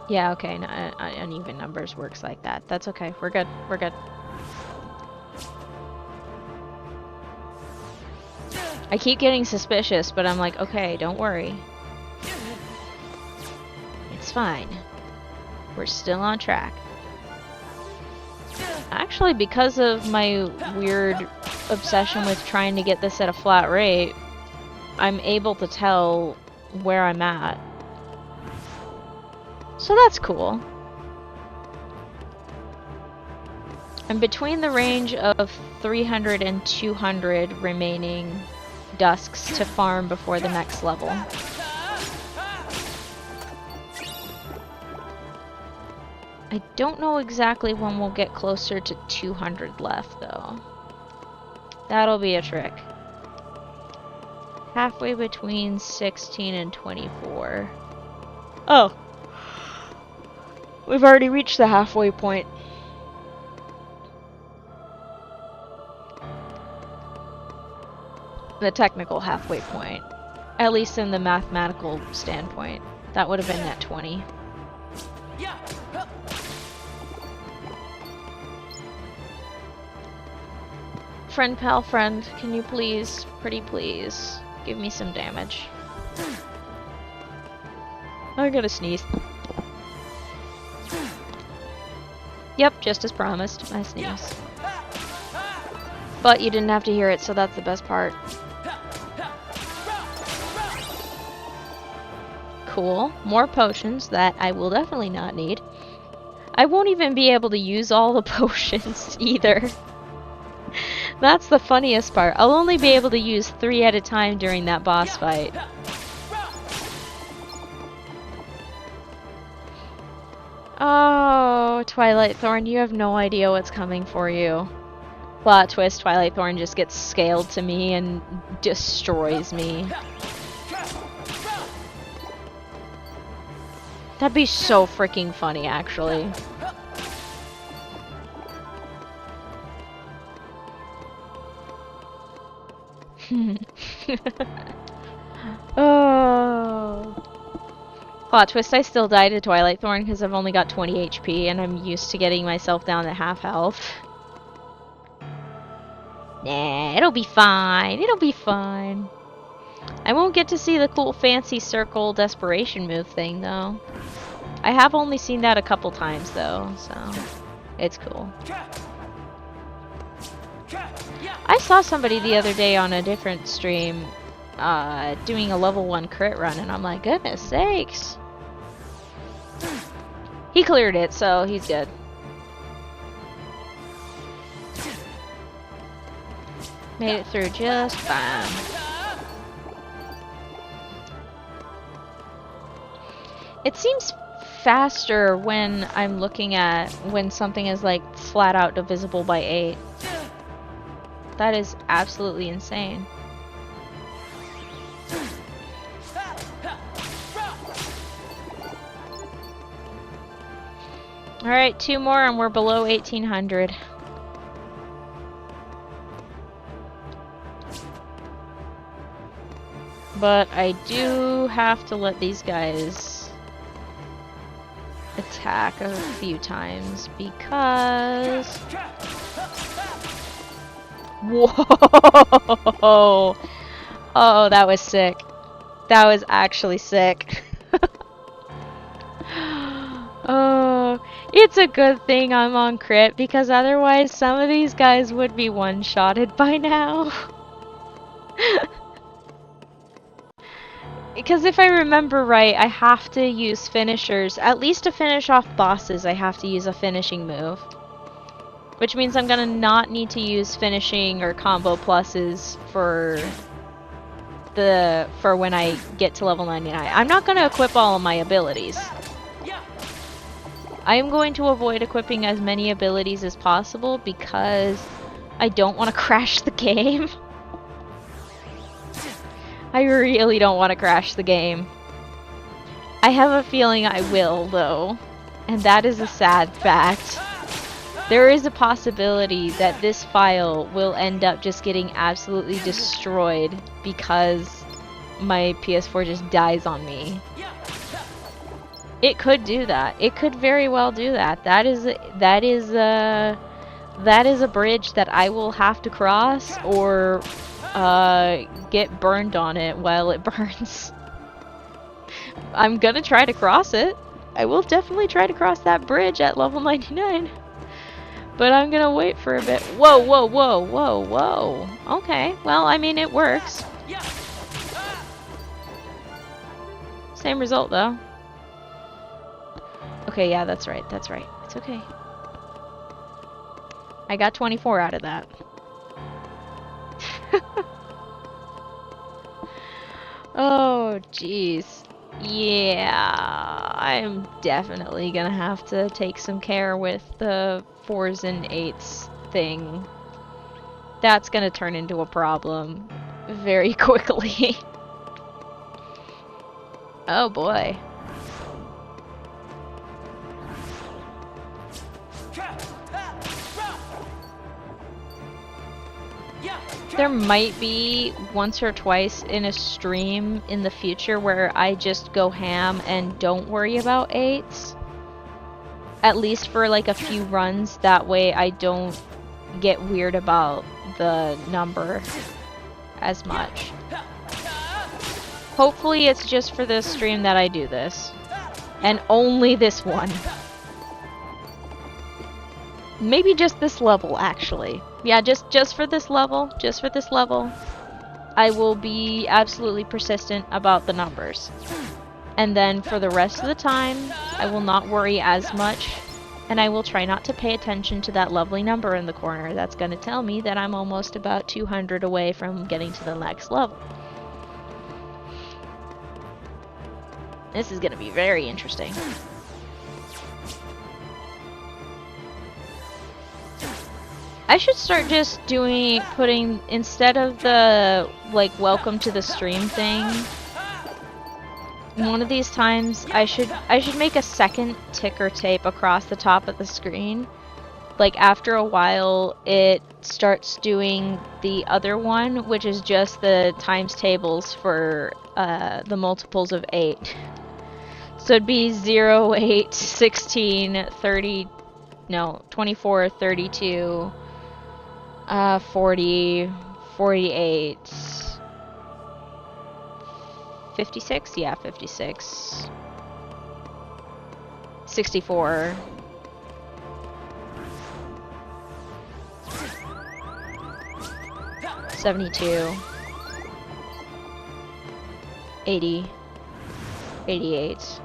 Speaker 1: Yeah, okay, no, uneven numbers works like that. That's okay. We're good. We're good. I keep getting suspicious, but I'm like, okay, don't worry. It's fine. We're still on track. Actually, because of my weird obsession with trying to get this at a flat rate, I'm able to tell where I'm at. So that's cool. I'm between the range of 300 and 200 remaining dusks to farm before the next level. I don't know exactly when we'll get closer to 200 left, though. That'll be a trick. Halfway between 16 and 24. Oh! We've already reached the halfway point. The technical halfway point. At least in the mathematical standpoint. That would have been at 20. Friend, pal, friend, can you please, pretty please, give me some damage? I'm gonna sneeze. Yep, just as promised, I sneeze. But you didn't have to hear it, so that's the best part. Cool. More potions that I will definitely not need. I won't even be able to use all the potions either. That's the funniest part. I'll only be able to use 3 at a time during that boss fight. Oh, Twilight Thorn, you have no idea what's coming for you. Plot twist, Twilight Thorn just gets scaled to me and destroys me. That'd be so freaking funny, actually. Oh. Plot twist, I still died to Twilight Thorn because I've only got 20 HP and I'm used to getting myself down to half health. Nah, it'll be fine. It'll be fine. I won't get to see the cool fancy circle desperation move thing though. I have only seen that a couple times though, so it's cool. I saw somebody the other day on a different stream doing a level 1 crit run and I'm like, goodness sakes. He cleared it, so he's good. Made it through just fine. It seems faster when I'm looking at when something is like flat out divisible by 8. That is absolutely insane. Alright, 2 more and we're below 1800. But I do have to let these guys attack a few times because... Whoa! Oh, that was sick. That was actually sick. Oh, it's a good thing I'm on crit because otherwise some of these guys would be one-shotted by now. Because if I remember right, I have to use finishers. At least to finish off bosses, I have to use a finishing move. Which means I'm gonna not need to use finishing or combo pluses for when I get to level 99. I'm not gonna equip all of my abilities. I am going to avoid equipping as many abilities as possible because I don't want to crash the game. I really don't want to crash the game. I have a feeling I will, though, and that is a sad fact. There is a possibility that this file will end up just getting absolutely destroyed because my PS4 just dies on me. It could do that. It could very well do that. That is a bridge that I will have to cross or get burned on it while it burns. I'm gonna try to cross it. I will definitely try to cross that bridge at level 99. But I'm gonna wait for a bit. Whoa, whoa, whoa, whoa, whoa. Okay, well, I mean, it works. Same result, though. Okay, yeah, that's right, that's right. It's okay. I got 24 out of that. Oh, jeez. Yeah, I'm definitely gonna have to take some care with the 4s and 8s thing. That's gonna turn into a problem very quickly. Oh boy. There might be once or twice in a stream in the future where I just go ham and don't worry about 8s. At least for like a few runs, that way I don't get weird about the number as much. Hopefully it's just for this stream that I do this. And only this one. Maybe just this level, actually. Yeah, just for this level. Just for this level. I will be absolutely persistent about the numbers. And then for the rest of the time, I will not worry as much. And I will try not to pay attention to that lovely number in the corner. That's going to tell me that I'm almost about 200 away from getting to the next level. This is going to be very interesting. I should start just putting, instead of the, like, welcome to the stream thing, one of these times I should make a second ticker tape across the top of the screen. Like, after a while, it starts doing the other one, which is just the times tables for the multiples of 8. So it'd be 0, 8, 16, 30, no, 24, 32... 40, 48, 56? Yeah, 56. 64. 72. 80. 88.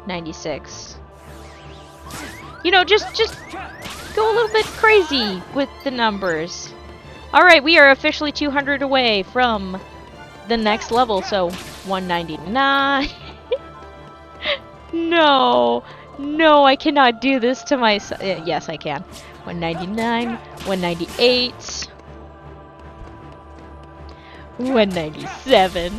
Speaker 1: 96. You know, just go a little bit crazy with the numbers. Alright, we are officially 200 away from the next level, so 199. No, I cannot do this to myself. Yes, I can. 199, 198, 197.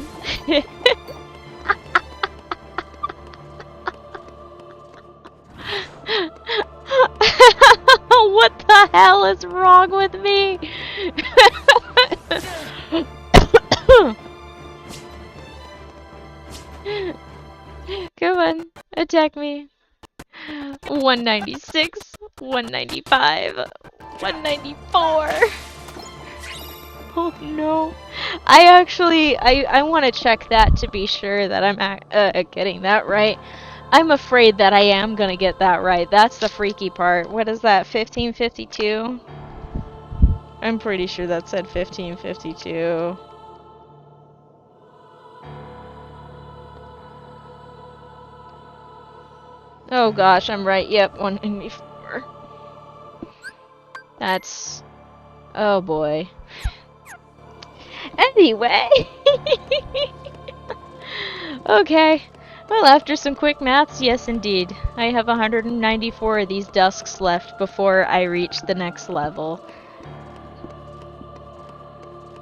Speaker 1: What the hell is wrong with me? Come on, attack me. 196, 195, 194. Oh no, I want to check that to be sure that I'm getting that right. I'm afraid that I am gonna get that right. That's the freaky part. What is that, 1552? I'm pretty sure that said 1552. Oh gosh, I'm right. Yep, 194. That's... oh boy. Anyway. Okay. Well, after some quick maths, yes indeed. I have 194 of these dusks left before I reach the next level.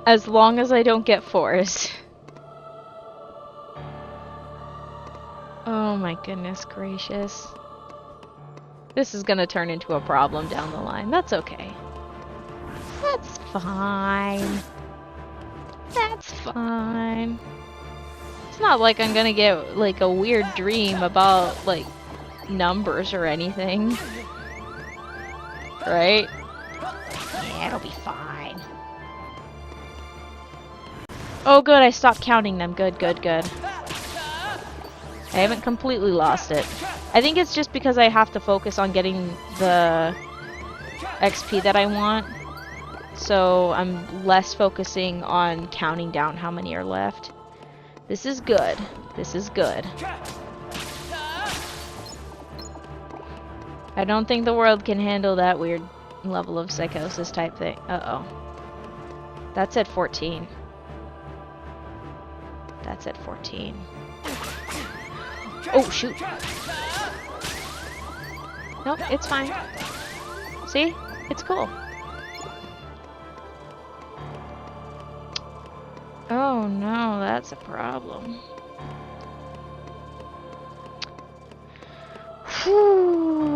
Speaker 1: As long as I don't get fours. Oh my goodness gracious. This is gonna turn into a problem down the line. That's okay. That's fine. That's fine. It's not like I'm gonna get, like, a weird dream about, like, numbers or anything. Right? Yeah, it'll be fine. Oh good, I stopped counting them. Good, good, good. I haven't completely lost it. I think it's just because I have to focus on getting the XP that I want. So I'm less focusing on counting down how many are left. This is good. This is good. I don't think the world can handle that weird level of psychosis type thing. Uh-oh. That's at 14. That's at 14. Oh, shoot. Nope, it's fine. See? It's cool. Oh no, that's a problem. Whew.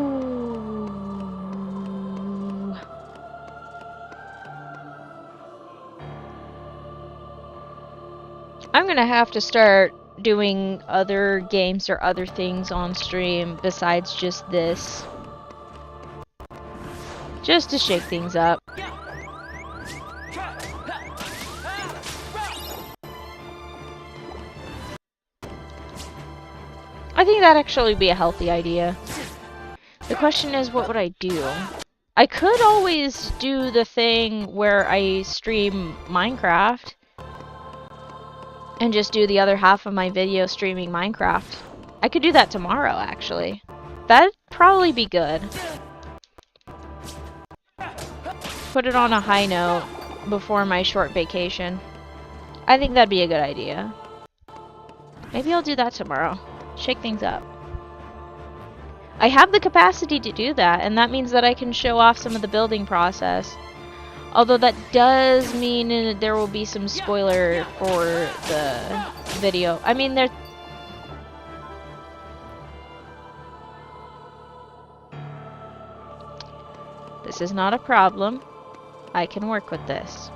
Speaker 1: I'm gonna have to start doing other games or other things on stream besides just this. Just to shake things up. I think that'd actually be a healthy idea. The question is, what would I do? I could always do the thing where I stream Minecraft and just do the other half of my video streaming Minecraft. I could do that tomorrow, actually. That'd probably be good. Put it on a high note before my short vacation. I think that'd be a good idea. Maybe I'll do that tomorrow. Shake things up. I have the capacity to do that, and that means that I can show off some of the building process. Although that does mean there will be some spoiler for the video. I mean, there... This is not a problem. I can work with this.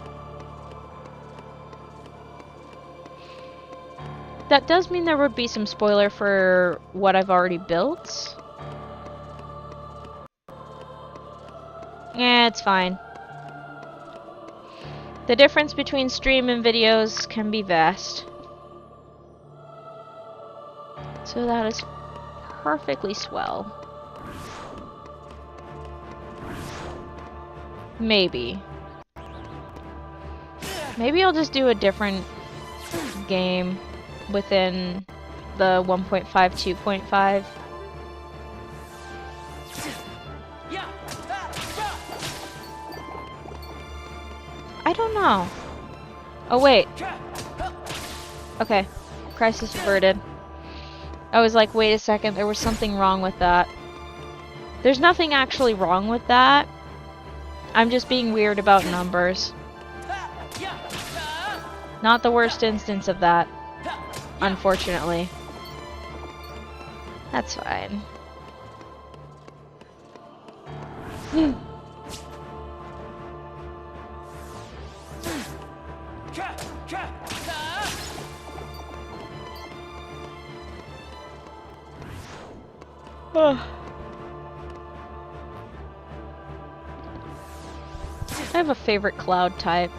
Speaker 1: That does mean there would be some spoiler for what I've already built. Yeah, it's fine. The difference between stream and videos can be vast. So that is perfectly swell. Maybe. Maybe I'll just do a different game within the 1.5, 2.5. I don't know. Oh, wait. Okay. Crisis averted. I was like, wait a second, there was something wrong with that. There's nothing actually wrong with that. I'm just being weird about numbers. Not the worst instance of that, unfortunately. That's fine. I have a favorite cloud type.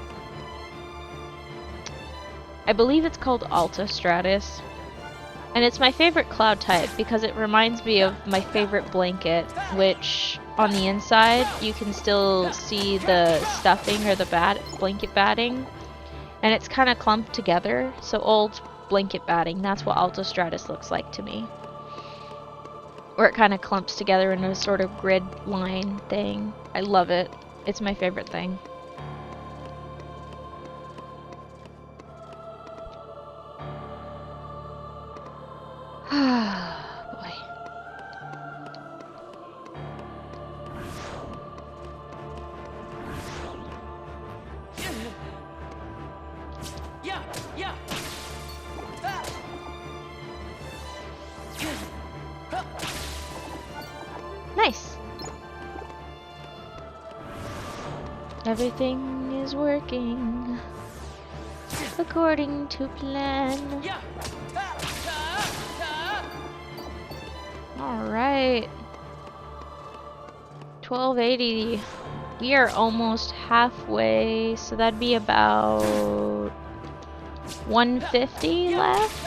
Speaker 1: I believe it's called Alta Stratus. And it's my favorite cloud type because it reminds me of my favorite blanket, which on the inside you can still see the stuffing or the blanket batting. And it's kind of clumped together, so old blanket batting, that's what Alta Stratus looks like to me. Where it kind of clumps together in a sort of grid line thing. I love it. It's my favorite thing. Boy. Nice. Everything is working according to plan. Alright. 1280. We are almost halfway, so that'd be about 150 left?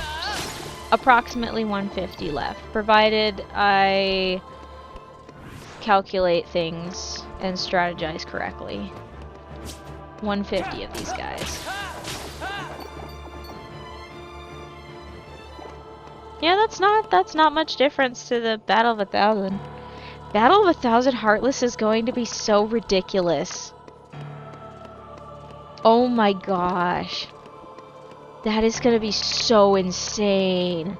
Speaker 1: Approximately 150 left, provided I calculate things and strategize correctly. 150 of these guys. Yeah, that's not much difference to the Battle of 1000. Battle of 1000 Heartless is going to be so ridiculous. Oh my gosh. That is going to be so insane.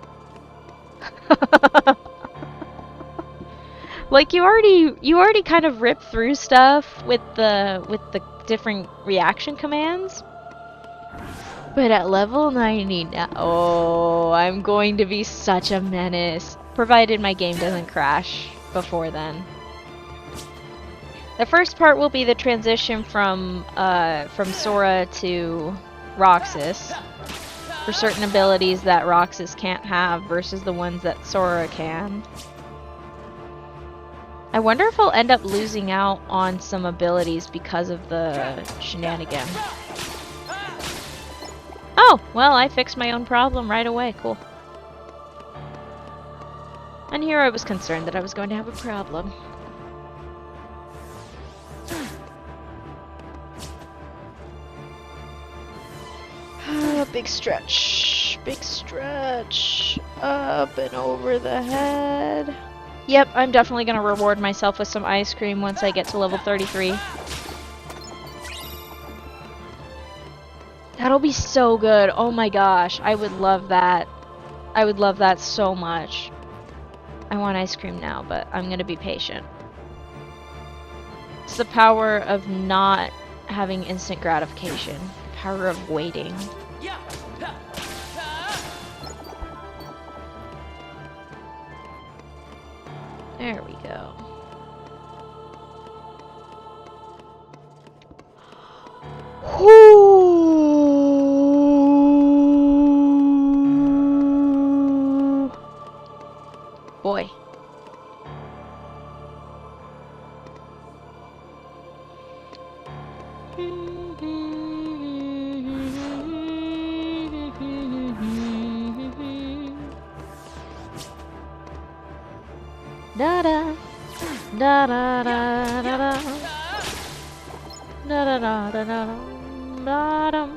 Speaker 1: Like you already kind of ripped through stuff with the different reaction commands. But at level 90 now, oh, I'm going to be such a menace. Provided my game doesn't crash before then. The first part will be the transition from Sora to Roxas. For certain abilities that Roxas can't have versus the ones that Sora can. I wonder if I'll end up losing out on some abilities because of the shenanigan. Oh, well, I fixed my own problem right away. Cool. And here I was concerned that I was going to have a problem. Big stretch. Big stretch. Up and over the head. Yep, I'm definitely going to reward myself with some ice cream once I get to level 33. That'll be so good. Oh my gosh, I would love that. I would love that so much. I want ice cream now, but I'm going to be patient. It's the power of not having instant gratification. The power of waiting. There we go. Ooh. Boy. Da da da da da da da da da da da da da.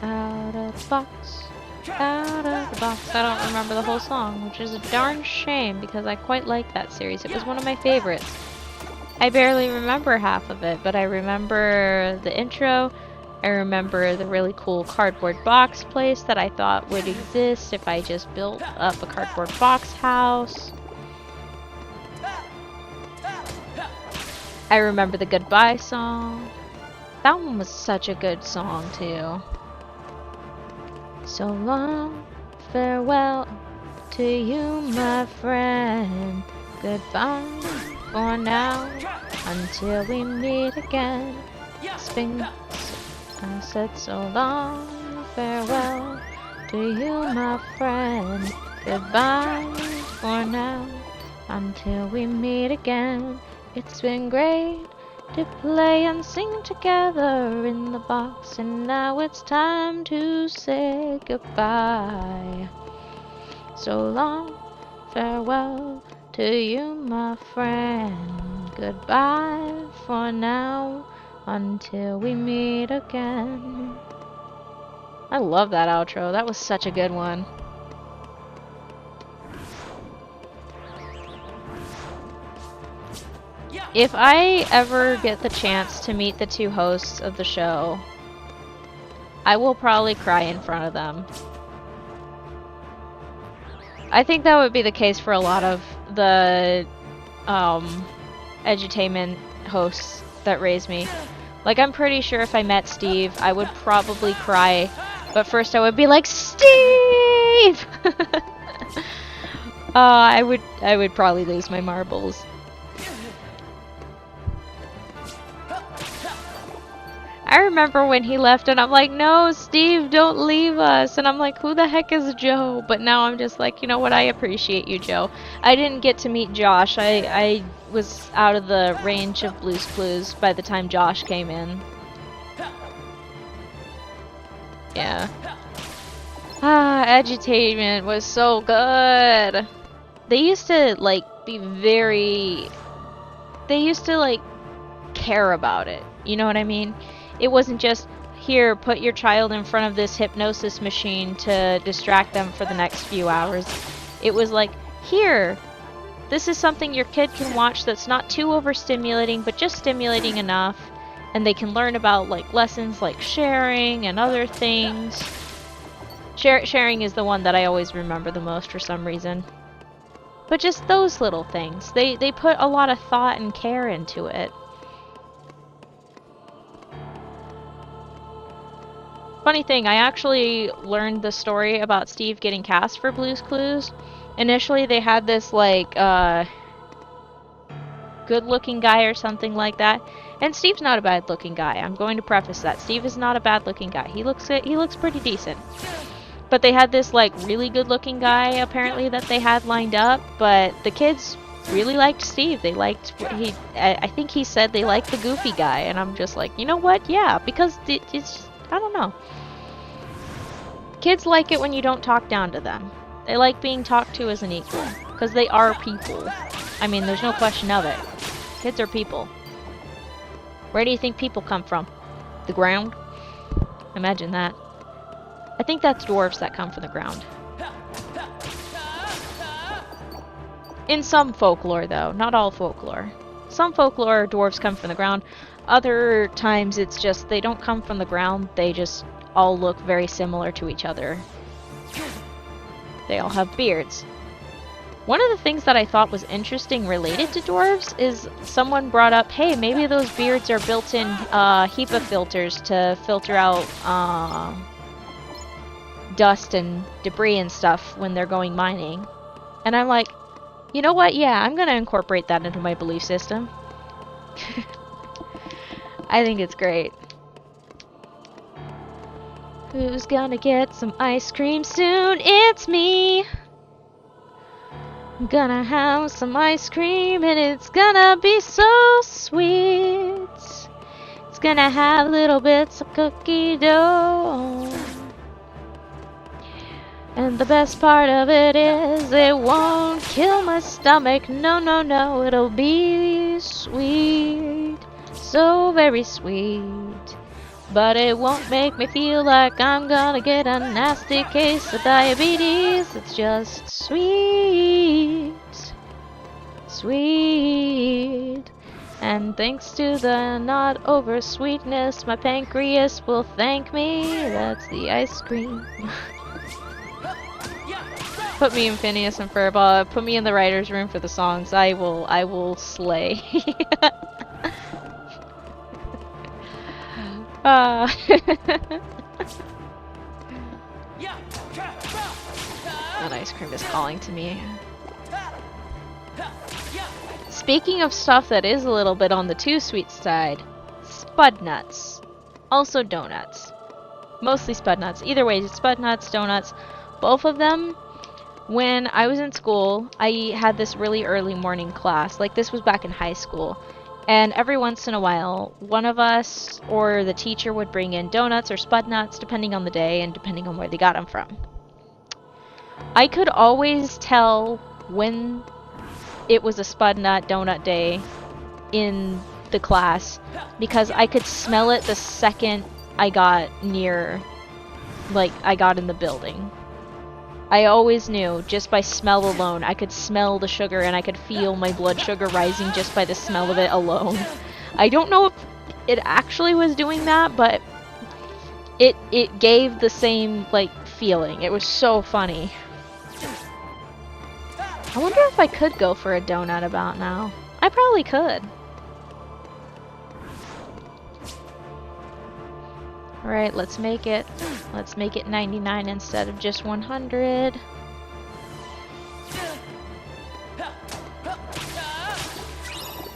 Speaker 1: Out of the box, out of the box. I don't remember the whole song, which is a darn shame because I quite like that series. It was one of my favorites. I barely remember half of it, but I remember the intro. I remember the really cool cardboard box place that I thought would exist if I just built up a cardboard box house. I remember the goodbye song. That one was such a good song too. So long, farewell to you, my friend. Goodbye for now, until we meet again. Sphinx, I said so long, farewell to you, my friend. Goodbye for now, until we meet again. It's been great to play and sing together in the box, and now it's time to say goodbye. So long, farewell to you, my friend. Goodbye for now, until we meet again. I love that outro. That was such a good one. If I ever get the chance to meet the two hosts of the show, I will probably cry in front of them. I think that would be the case for a lot of the edutainment hosts that raised me. Like, I'm pretty sure if I met Steve, I would probably cry, but first I would be like, Steve! I would probably lose my marbles. I remember when he left and I'm like, no, Steve, don't leave us. And I'm like, who the heck is Joe? But now I'm just like, you know what? I appreciate you, Joe. I didn't get to meet Josh. I was out of the range of Blue's Clues by the time Josh came in. Yeah. Edutainment was so good. They used to, like, be very... They used to, like, care about it. You know what I mean? It wasn't just, here, put your child in front of this hypnosis machine to distract them for the next few hours. It was like, here, this is something your kid can watch that's not too overstimulating, but just stimulating enough. And they can learn about, like, lessons like sharing and other things. Sharing is the one that I always remember the most for some reason. But just those little things. They put a lot of thought and care into it. Funny thing, I actually learned the story about Steve getting cast for Blue's Clues. Initially, they had this, like, good-looking guy or something like that. And Steve's not a bad-looking guy. I'm going to preface that. Steve is not a bad-looking guy. He looks pretty decent. But they had this, like, really good-looking guy, apparently, that they had lined up. But the kids really liked Steve. They liked I think he said they liked the goofy guy. And I'm just like, you know what? Yeah, because it's... I don't know. Kids like it when you don't talk down to them. They like being talked to as an equal. Because they are people. I mean, there's no question of it. Kids are people. Where do you think people come from? The ground? Imagine that. I think that's dwarves that come from the ground. In some folklore, though. Not all folklore. Some folklore, dwarves come from the ground. Other times it's just they don't come from the ground, they just all look very similar to each other. They all have beards. One of the things that I thought was interesting related to dwarves is someone brought up, hey, maybe those beards are built-in HEPA filters to filter out dust and debris and stuff when they're going mining. And I'm like, you know what? Yeah, I'm gonna incorporate that into my belief system. I think it's great. Who's gonna get some ice cream soon? It's me! I'm gonna have some ice cream and it's gonna be so sweet. It's gonna have little bits of cookie dough. And the best part of it is it won't kill my stomach. No, no, no, it'll be sweet. So very sweet. But it won't make me feel like I'm gonna get a nasty case of diabetes. It's just sweet. Sweet. And thanks to the not over sweetness, my pancreas will thank me. That's the ice cream. Put me in Phineas and Ferb. Put me in the writer's room for the songs. I will slay. That ice cream is calling to me. Speaking of stuff that is a little bit on the too sweet side, Spud Nuts. Also donuts. Mostly Spud Nuts. Either way, Spud Nuts, donuts. Both of them When I was in school, I had this really early morning class. Like, this was back in high school. And every once in a while, one of us or the teacher would bring in donuts or spud nuts, depending on the day and depending on where they got them from. I could always tell when it was a spud nut donut day in the class because I could smell it the second I got near, like, I got in the building. I always knew, just by smell alone. I could smell the sugar and I could feel my blood sugar rising just by the smell of it alone. I don't know if it actually was doing that, but it gave the same, like, feeling. It was so funny. I wonder if I could go for a donut about now. I probably could. Alright, let's make it 99 instead of just 100.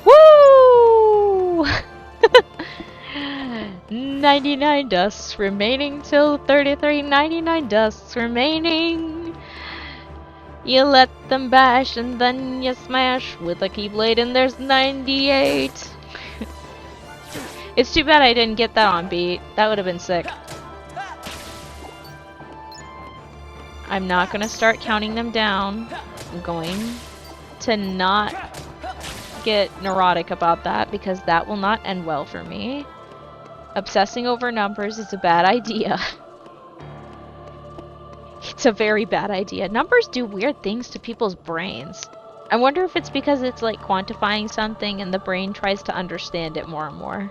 Speaker 1: Woo! 99 dusts remaining till 33. 99 dusts remaining. You let them bash and then you smash with a keyblade and there's 98. It's too bad I didn't get that on beat. That would have been sick. I'm not gonna start counting them down. I'm going to not get neurotic about that because that will not end well for me. Obsessing over numbers is a bad idea. It's a very bad idea. Numbers do weird things to people's brains. I wonder if it's because it's like quantifying something and the brain tries to understand it more and more.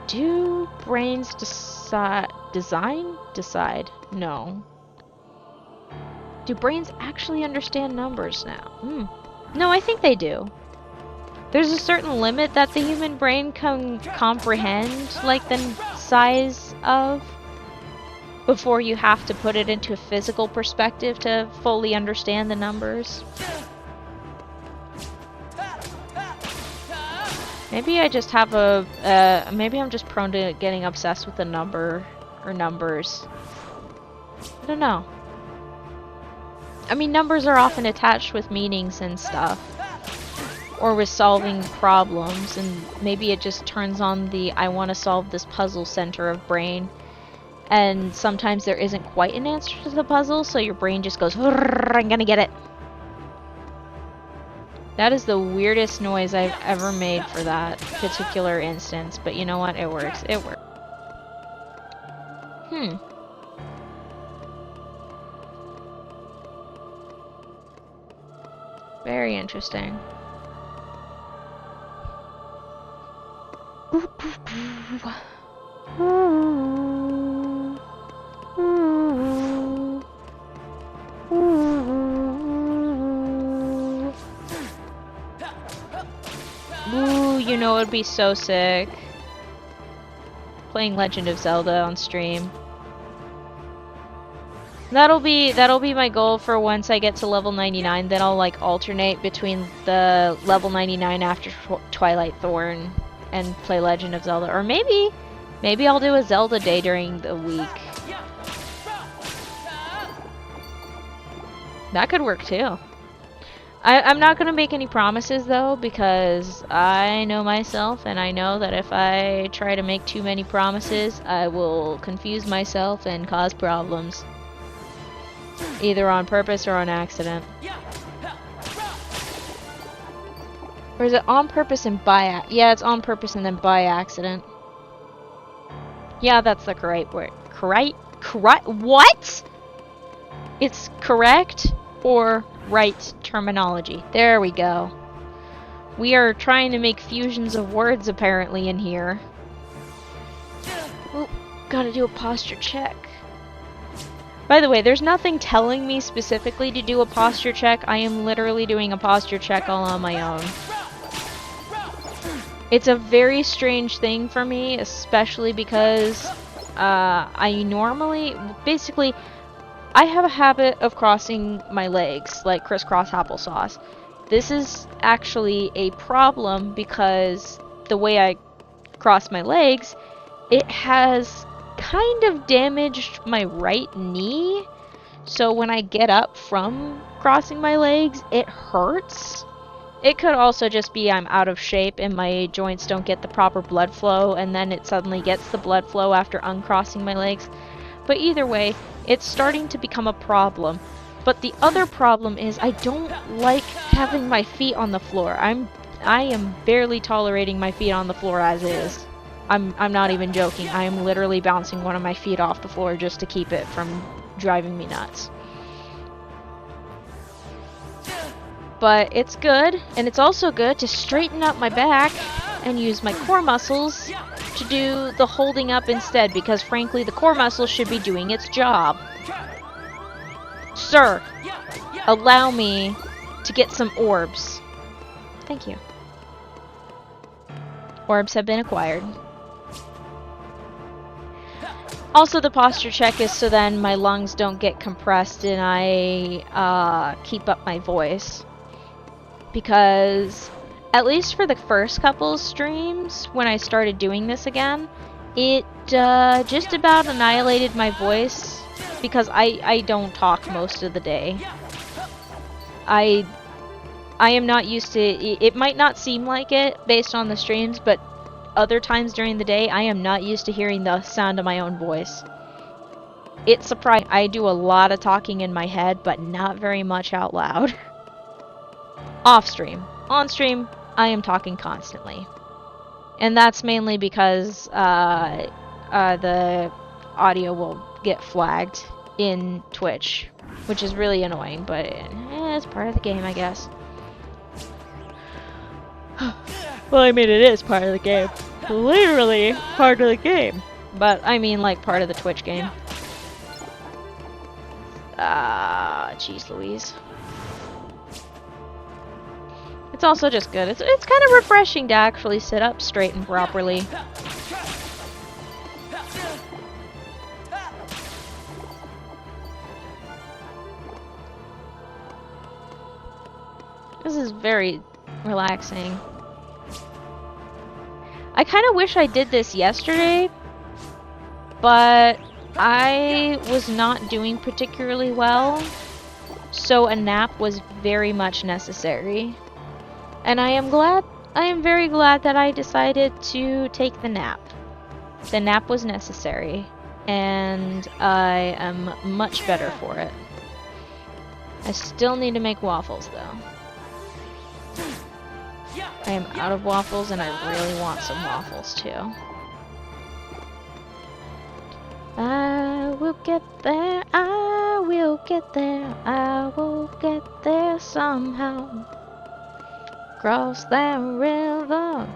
Speaker 1: Do brains decide? No. Do brains actually understand numbers now? No, I think they do. There's a certain limit that the human brain can comprehend, like the size of, before you have to put it into a physical perspective to fully understand the numbers. Maybe I just have maybe I'm just prone to getting obsessed with a number or numbers. I don't know. I mean, numbers are often attached with meanings and stuff. Or with solving problems, and maybe it just turns on the I want to solve this puzzle center of brain. And sometimes there isn't quite an answer to the puzzle, so your brain just goes, I'm gonna get it. That is the weirdest noise I've ever made for that particular instance, but you know what? It works. It works. Very interesting. Ooh, you know it would be so sick. Playing Legend of Zelda on stream. That'll be my goal for once I get to level 99. Then I'll like alternate between the level 99 after Twilight Thorn and play Legend of Zelda, or maybe I'll do a Zelda day during the week. That could work too. I'm not gonna make any promises though, because I know myself and I know that if I try to make too many promises, I will confuse myself and cause problems. Either on purpose or on accident. Or is it on purpose and by yeah, it's on purpose and then by accident. Yeah, that's the correct word. Correct? What? It's correct or right terminology. There we go. We are trying to make fusions of words apparently in here. Oh, gotta do a posture check. By the way, there's nothing telling me specifically to do a posture check. I am literally doing a posture check all on my own. It's a very strange thing for me, especially because I normally, basically, I have a habit of crossing my legs, like crisscross applesauce. This is actually a problem because the way I cross my legs, it has kind of damaged my right knee. So when I get up from crossing my legs, it hurts. It could also just be I'm out of shape and my joints don't get the proper blood flow, and then it suddenly gets the blood flow after uncrossing my legs. But either way, it's starting to become a problem. But the other problem is I don't like having my feet on the floor. I am barely tolerating my feet on the floor as is. I'm not even joking. I am literally bouncing one of my feet off the floor just to keep it from driving me nuts. But it's good, and it's also good to straighten up my back and use my core muscles to do the holding up instead, because frankly the core muscles should be doing its job. Sir, allow me to get some orbs. Thank you. Orbs have been acquired. Also, the posture check is so then my lungs don't get compressed and I keep up my voice. Because, at least for the first couple streams, when I started doing this again, it just about annihilated my voice, because I don't talk most of the day. I am not used to it might not seem like it based on the streams, but other times during the day I am not used to hearing the sound of my own voice. It's surprising. I do a lot of talking in my head, but not very much out loud. Off stream. On stream, I am talking constantly. And that's mainly because the audio will get flagged in Twitch, which is really annoying, but it's part of the game, I guess. Well, I mean, it is part of the game. Literally part of the game. But, I mean, like, part of the Twitch game. Jeez Louise. It's also just good. It's kind of refreshing to actually sit up straight and properly. This is very relaxing. I kind of wish I did this yesterday, but I was not doing particularly well, so a nap was very much necessary. And I am very glad that I decided to take the nap. The nap was necessary, and I am much better for it. I still need to make waffles, though. I am out of waffles, and I really want some waffles, too. I will get there, I will get there, I will get there somehow. Cross that river,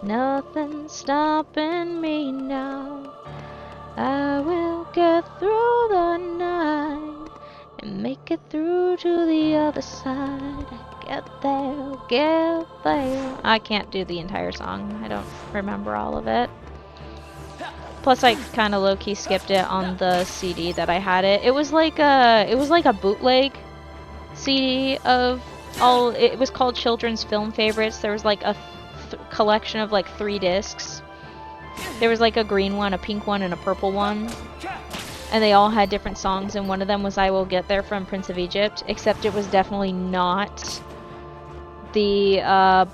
Speaker 1: nothing's stopping me now. I will get through the night and make it through to the other side. Get there. I can't do the entire song. I don't remember all of it. Plus, I kind of low-key skipped it on the CD that I had it. It was like a bootleg CD of all. It was called Children's Film Favorites. There was like a collection of like 3 discs. There was like a green one, a pink one, and a purple one, and they all had different songs, and one of them was I Will Get There from Prince of Egypt, except it was definitely not the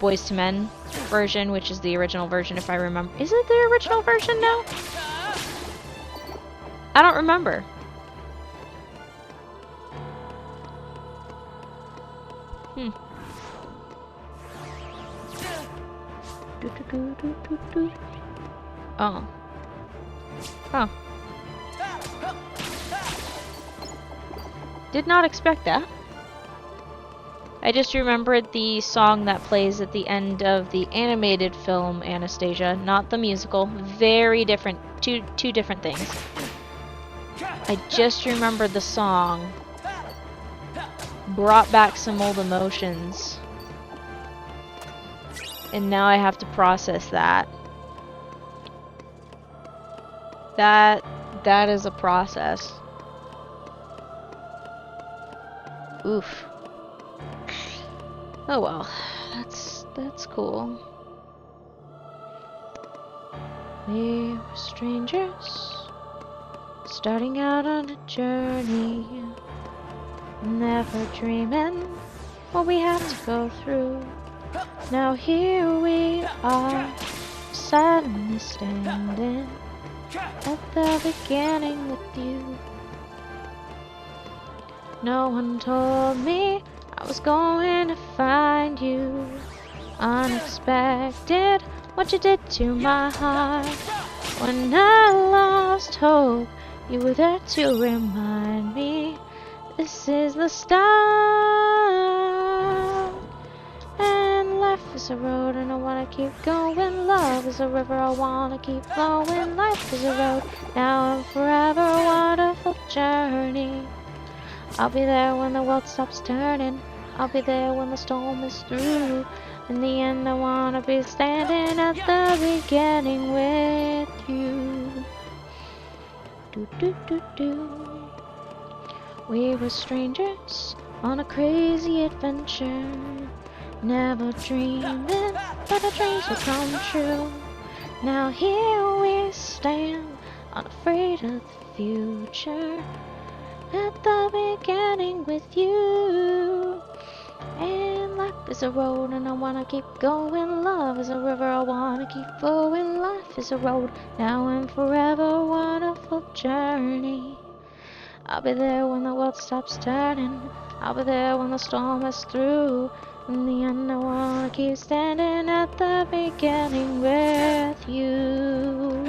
Speaker 1: Boyz II Men version, which is the original version if I remember. Is it the original version now? I don't remember. Oh. Oh. Did not expect that. I just remembered the song that plays at the end of the animated film Anastasia, not the musical. Very different. Two different things. I just remembered the song. Brought back some old emotions. And now I have to process that. That is a process. Oof. Oh well. That's cool. We were strangers, Starting out on a journey, never dreaming what we have to go through. Now here we are, suddenly standing at the beginning with you. No one told me I was going to find you. Unexpected, what you did to my heart. When I lost hope, you were there to remind me this is the start. And life is a road and I wanna keep going. Love is a river, I wanna keep flowing. Life is a road, now and forever, a wonderful journey. I'll be there when the world stops turning. I'll be there when the storm is through. In the end, I wanna be standing at the beginning with you. Do do do do. We were strangers on a crazy adventure, never dreaming that our dreams would come true. Now here we stand, unafraid of the future, at the beginning with you. And life is a road and I wanna keep going. Love is a river, I wanna keep flowing. Life is a road, now and forever, a wonderful journey. I'll be there when the world stops turning. I'll be there when the storm is through. In the end, I wanna keep standing at the beginning with you.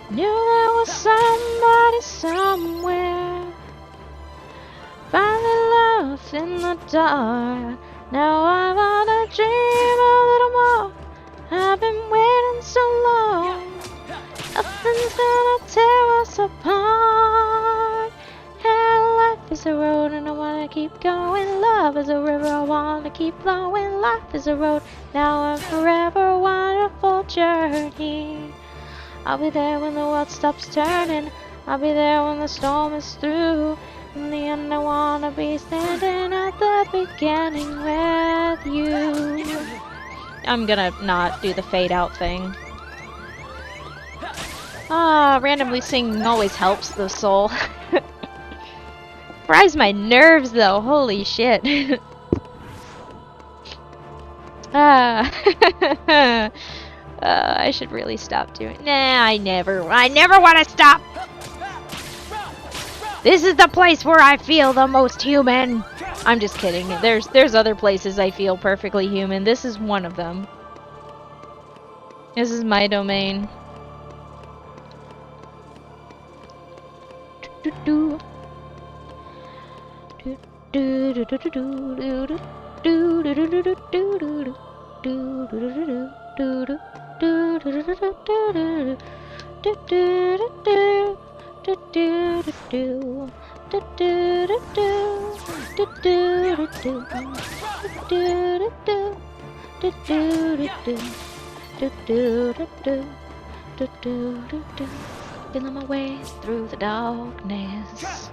Speaker 1: Knew there was somebody somewhere, finally loved in the dark. Now I wanna dream a little more. I've been waiting so long. Nothing's gonna tear us apart. And life is a road and I wanna keep going. Love is a river, I wanna keep flowing. Life is a road, now and forever, a wonderful journey. I'll be there when the world stops turning. I'll be there when the storm is through. In the end, I wanna be standing at the beginning with you. I'm gonna not do the fade out thing. Randomly singing always helps the soul. Fries my nerves though, holy shit. I should really stop doing. Nah, I never want to stop. This is the place where I feel the most human. I'm just kidding. There's other places I feel perfectly human. This is one of them. This is my domain. Feeling my way through the darkness.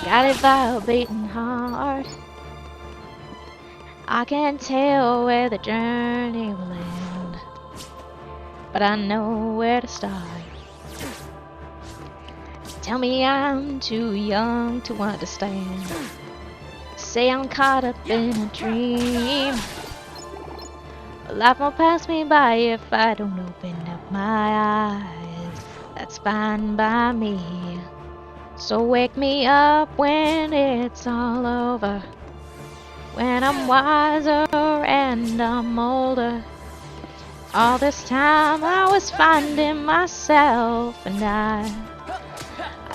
Speaker 1: Got it vibrating hard. I can't tell where the journey will end, but I know where to start. Tell me I'm too young to understand. Say I'm caught up in a dream. Life won't pass me by if I don't open up my eyes. That's fine by me. So wake me up when it's all over, when I'm wiser and I'm older. All this time I was finding myself, and I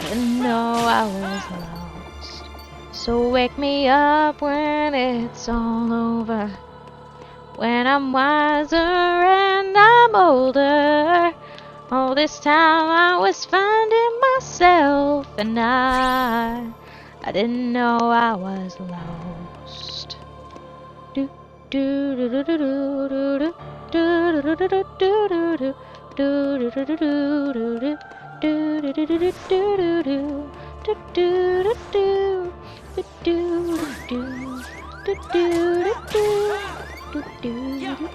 Speaker 1: didn't know I was lost. So wake me up when it's all over, when I'm wiser and I'm older. All this time I was finding myself, and I didn't know I was lost. Do do do do do do do do do do do do do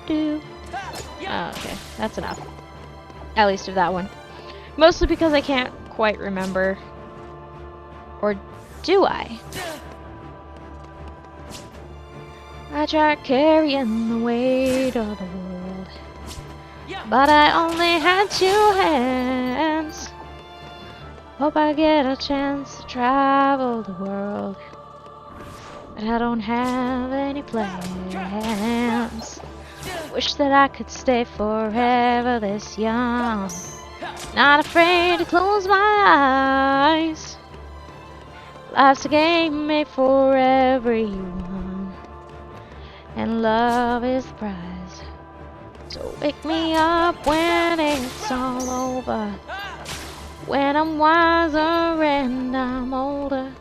Speaker 1: do. Okay, that's enough. At least of that one. Mostly because I can't quite remember. Or do I? I tried carrying the weight of the world, but I only had 2 hands. Hope I get a chance to travel the world, but I don't have any plans. Wish that I could stay forever this young, not afraid to close my eyes. Life's a game made for everyone, and love is the prize. So wake me up when it's all over, when I'm wiser and I'm older.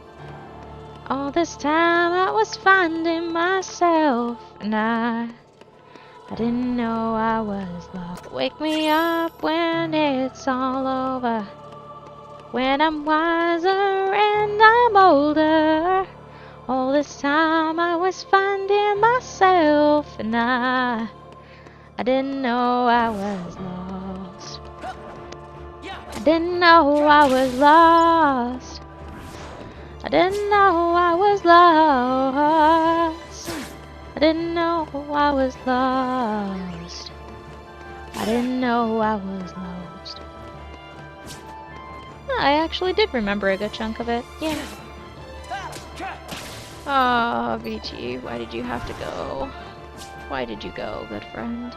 Speaker 1: All this time I was finding myself, and I didn't know I was lost. Wake me up when it's all over, when I'm wiser and I'm older. All this time I was finding myself, and I didn't know I was lost. I didn't know I was lost. I didn't know I was lost. I didn't know I was lost. I didn't know I was lost. I actually did remember a good chunk of it. Yeah. Oh, VT, why did you have to go? Why did you go, good friend?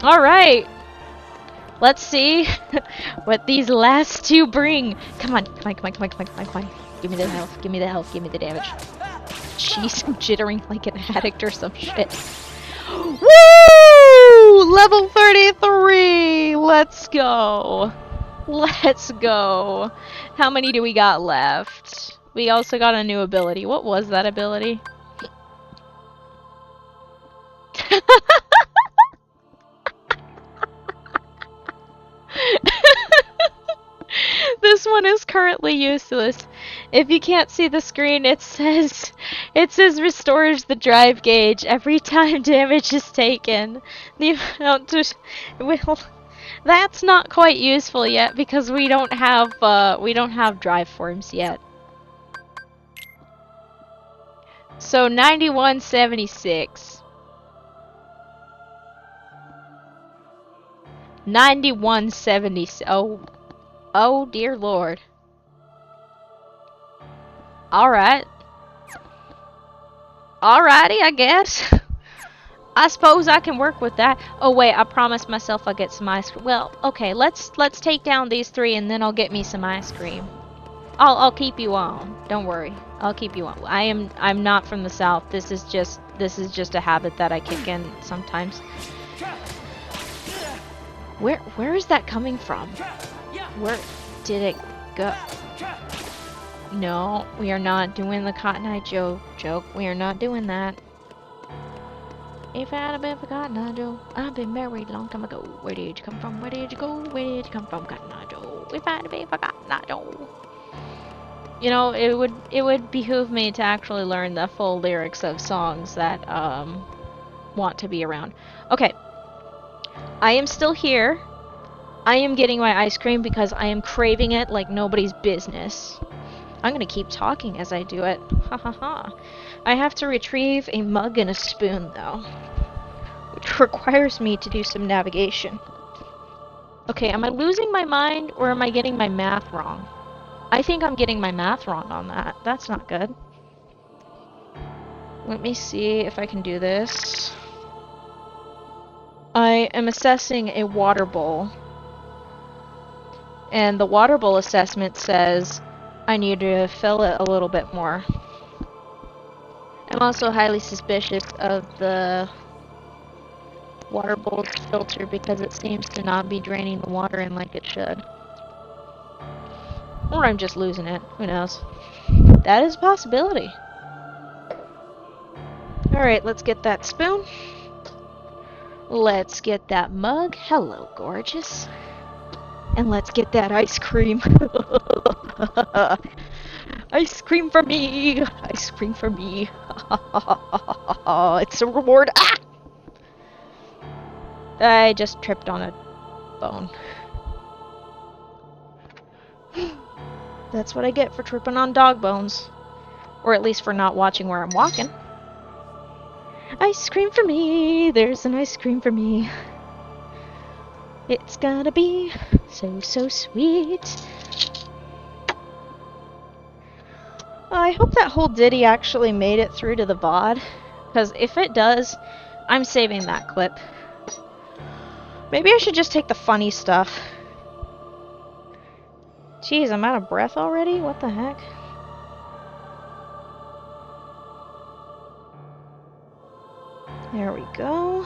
Speaker 1: Alright! Let's see what these last 2 bring. Come on, come on, come on, come on, come on, come on, come on. Give me the health, give me the health, give me the damage. Jeez, I'm jittering like an addict or some shit. Woo! Level 33! Let's go! Let's go! How many do we got left? We also got a new ability. What was that ability? This one is currently useless. If you can't see the screen, it says restores the drive gauge every time damage is taken. The amount to well, that's not quite useful yet because we don't have drive forms yet. So 9176. 9176. Oh dear lord. Alright. Alrighty, I guess. I suppose I can work with that. Oh wait, I promised myself I'll get some ice cream. Well, okay, let's take down these 3 and then I'll get me some ice cream. I'll keep you on. Don't worry. I'll keep you on. I'm not from the south. This is just a habit that I kick in sometimes. Where is that coming from? Where did it go? No, we are not doing the Cotton Eye Joe joke. We are not doing that. If I had been for Cotton Eye Joe, I've been married a long time ago. Where did you come from? Where did you go? Where did you come from, Cotton Eye Joe? If I had been for Cotton Eye Joe. You know, it would behoove me to actually learn the full lyrics of songs that want to be around. Okay. I am still here. I am getting my ice cream because I am craving it like nobody's business. I'm gonna keep talking as I do it. Ha ha ha. I have to retrieve a mug and a spoon though, which requires me to do some navigation. Okay, am I losing my mind or am I getting my math wrong? I think I'm getting my math wrong on that. That's not good. Let me see if I can do this. I am assessing a water bowl. And the water bowl assessment says I need to fill it a little bit more. I'm also highly suspicious of the water bowl's filter because it seems to not be draining the water in like it should. Or I'm just losing it. Who knows? That is a possibility. Alright, let's get that spoon. Let's get that mug. Hello, gorgeous. And let's get that ice cream. Ice cream for me! Ice cream for me! It's a reward! Ah! I just tripped on a bone. That's what I get for tripping on dog bones. Or at least for not watching where I'm walking. Ice cream for me! There's an ice cream for me. It's gonna be so, so sweet. I hope that whole ditty actually made it through to the VOD. Because if it does, I'm saving that clip. Maybe I should just take the funny stuff. Jeez, I'm out of breath already? What the heck? There we go.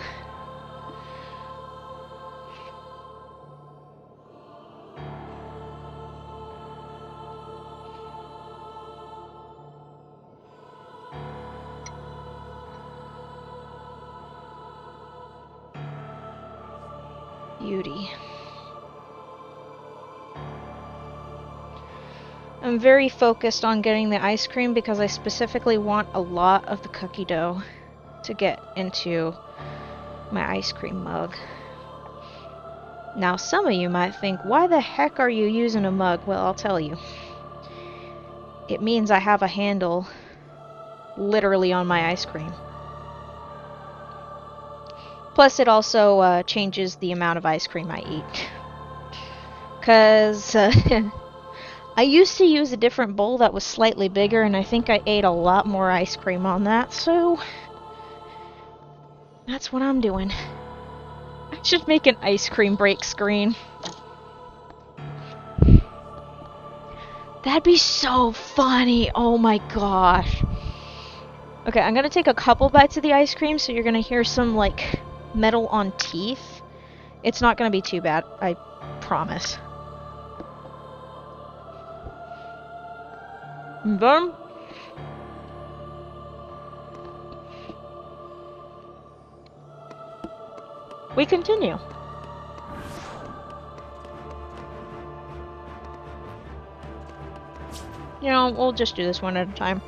Speaker 1: Beauty. I'm very focused on getting the ice cream because I specifically want a lot of the cookie dough to get into my ice cream mug. Now, some of you might think, why the heck are you using a mug? Well, I'll tell you. It means I have a handle literally on my ice cream. Plus, it also changes the amount of ice cream I eat. Because I used to use a different bowl that was slightly bigger, and I think I ate a lot more ice cream on that, so that's what I'm doing. I should make an ice cream break screen. That'd be so funny. Oh my gosh. Okay, I'm gonna take a couple bites of the ice cream, so you're gonna hear some, like, metal on teeth. It's not gonna be too bad, I promise. Boom. We continue. You know, we'll just do this one at a time.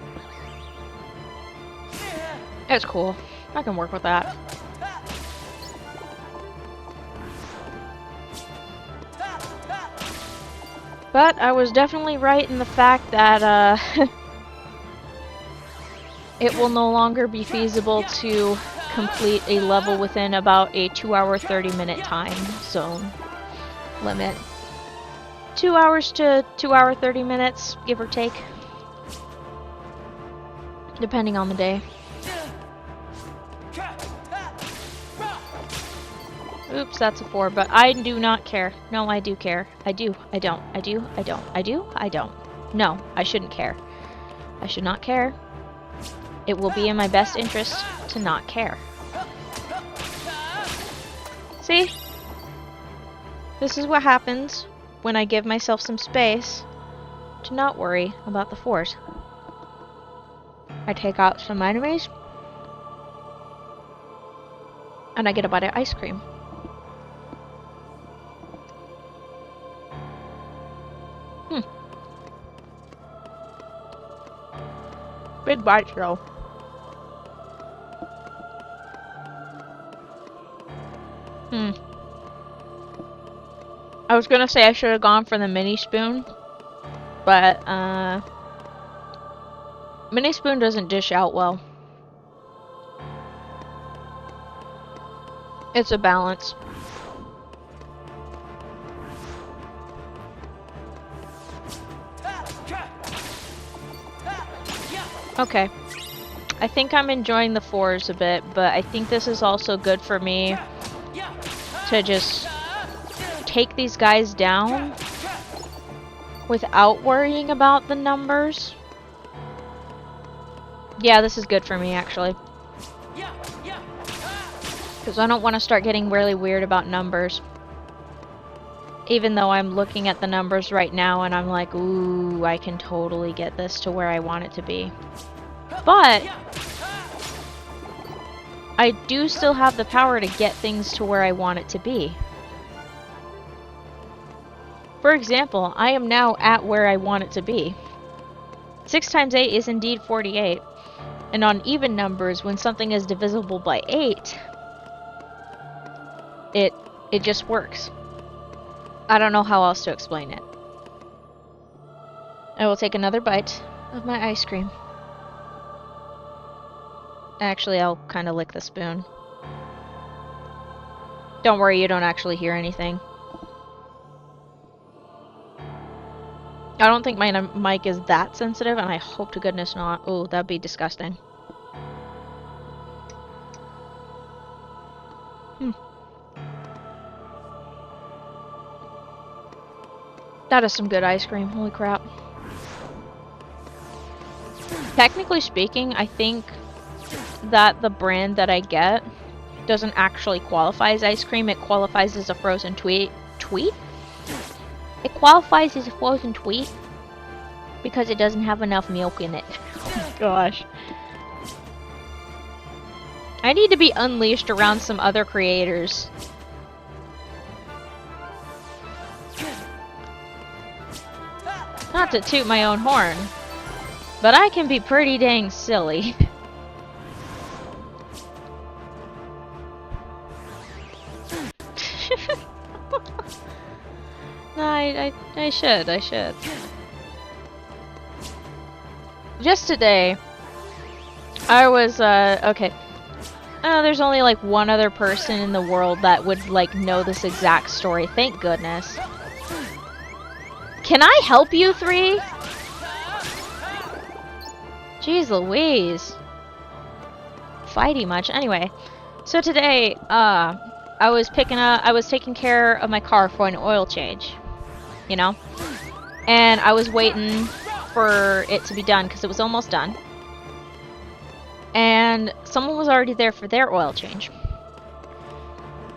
Speaker 1: It's cool. I can work with that. But I was definitely right in the fact that it will no longer be feasible to complete a level within about a 2-hour 30-minute time zone limit. 2 hours to 2-hour 30 minutes, give or take. Depending on the day. Oops, that's a 4, but I do not care. No, I do care. I do. I don't. I do. I don't. I do. I don't. No, I shouldn't care. I should not care. It will be in my best interest to not care. See? This is what happens when I give myself some space to not worry about the 4s. I take out some enemies, and I get a bite of ice cream. Big bites, though. I was gonna say I should have gone for the mini spoon, but mini spoon doesn't dish out well. It's a balance. Okay. I think I'm enjoying the 4s a bit, but I think this is also good for me to just take these guys down without worrying about the numbers. Yeah, this is good for me, actually. Because I don't want to start getting really weird about numbers. Even though I'm looking at the numbers right now and I'm like, ooh, I can totally get this to where I want it to be. But I do still have the power to get things to where I want it to be. For example, I am now at where I want it to be. 6 times 8 is indeed 48. And on even numbers, when something is divisible by 8, it just works. I don't know how else to explain it. I will take another bite of my ice cream. Actually, I'll kind of lick the spoon. Don't worry, you don't actually hear anything. I don't think my mic is that sensitive, and I hope to goodness not. Oh, that'd be disgusting. That is some good ice cream, holy crap. Technically speaking, I think that the brand that I get doesn't actually qualify as ice cream, it qualifies as a frozen tweet? It qualifies as a frozen tweet because it doesn't have enough milk in it. Oh gosh. I need to be unleashed around some other creators. Not to toot my own horn, but I can be pretty dang silly. No, I should. Just today, I was, okay. There's only like one other person in the world that would like know this exact story, thank goodness. Can I help you three? Jeez Louise. Fighty much. Anyway, so today, I was taking care of my car for an oil change, you know? And I was waiting for it to be done because it was almost done. And someone was already there for their oil change.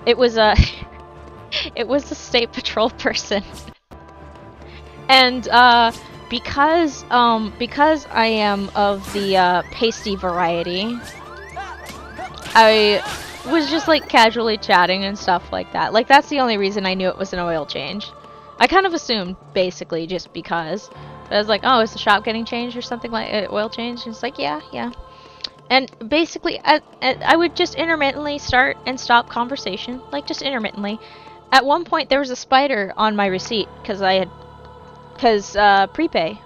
Speaker 1: It was a it was a state patrol person. And because I am of the pasty variety, I was just like casually chatting and stuff like that. Like that's the only reason I knew it was an oil change. I kind of assumed basically just because. But I was like, oh, is the shop getting changed or something like oil change? And it's like, yeah. And basically, I would just intermittently start and stop conversation, like just intermittently. At one point, there was a spider on my receipt because prepay.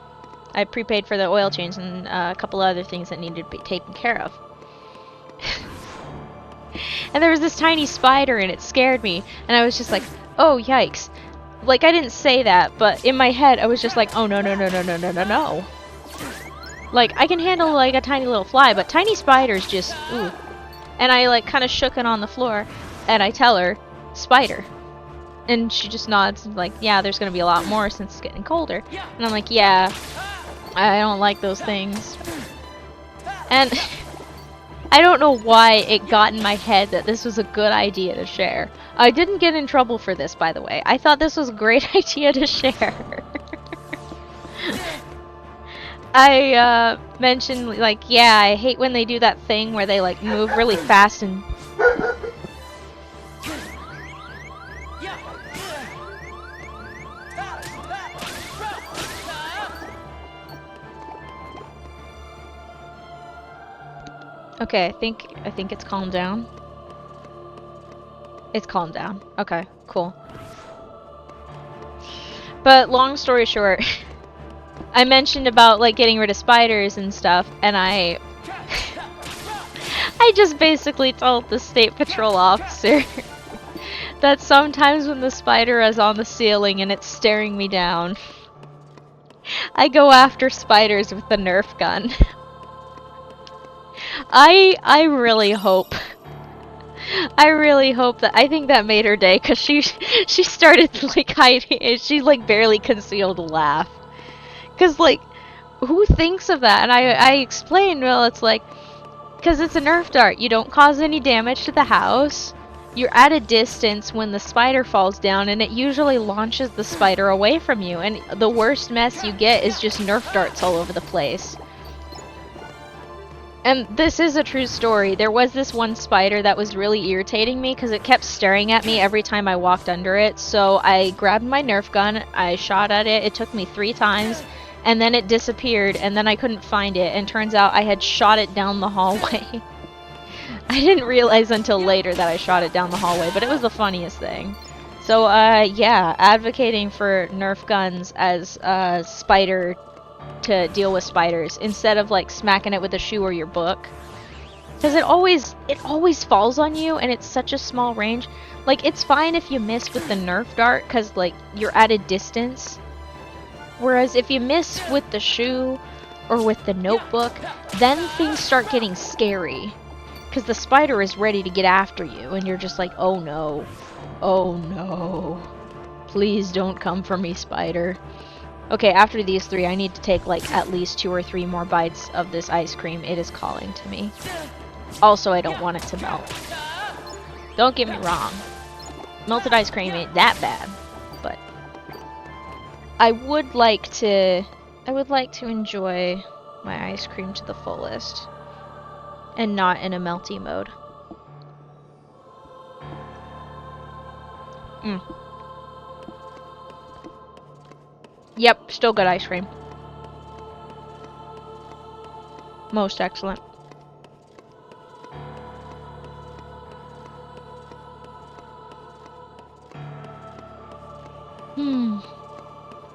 Speaker 1: I prepaid for the oil change and a couple other things that needed to be taken care of. And there was this tiny spider and it scared me. And I was just like, oh, yikes. Like, I didn't say that, but in my head, I was just like, oh, no. Like, I can handle, like, a tiny little fly, but tiny spiders just, ooh. And I, like, kind of shook it on the floor, and I tell her, spider. And she just nods, and like, yeah, there's gonna be a lot more since it's getting colder. And I'm like, yeah, I don't like those things. And I don't know why it got in my head that this was a good idea to share. I didn't get in trouble for this, by the way. I thought this was a great idea to share. I mentioned, like, yeah, I hate when they do that thing where they, like, move really fast and... Okay, I think it's calmed down. It's calmed down. Okay, cool. But long story short, I mentioned about like getting rid of spiders and stuff, and I just basically told the state patrol officer that sometimes when the spider is on the ceiling and it's staring me down, I go after spiders with the Nerf gun. I really hope that, I think that made her day, because she started like hiding, she like barely concealed a laugh. Because like, who thinks of that? And I explained, well, it's like, because it's a Nerf dart, you don't cause any damage to the house, you're at a distance when the spider falls down, and it usually launches the spider away from you, and the worst mess you get is just Nerf darts all over the place. And this is a true story. There was this one spider that was really irritating me because it kept staring at me every time I walked under it. So I grabbed my Nerf gun, I shot at it. It took me 3 times, and then it disappeared, and then I couldn't find it, and turns out I had shot it down the hallway. I didn't realize until later that I shot it down the hallway, but it was the funniest thing. So, yeah, advocating for Nerf guns as a spider to deal with spiders instead of like smacking it with a shoe or your book. Because it always falls on you, and it's such a small range. Like, it's fine if you miss with the Nerf dart, because, like, you're at a distance. Whereas if you miss with the shoe or with the notebook, then things start getting scary. Because the spider is ready to get after you, and you're just like, oh no. Oh no. Please don't come for me, spider. Okay, after these 3, I need to take, like, at least 2 or 3 more bites of this ice cream. It is calling to me. Also, I don't want it to melt. Don't get me wrong. Melted ice cream ain't that bad, but I would like to enjoy my ice cream to the fullest and not in a melty mode. Yep, still good ice cream. Most excellent.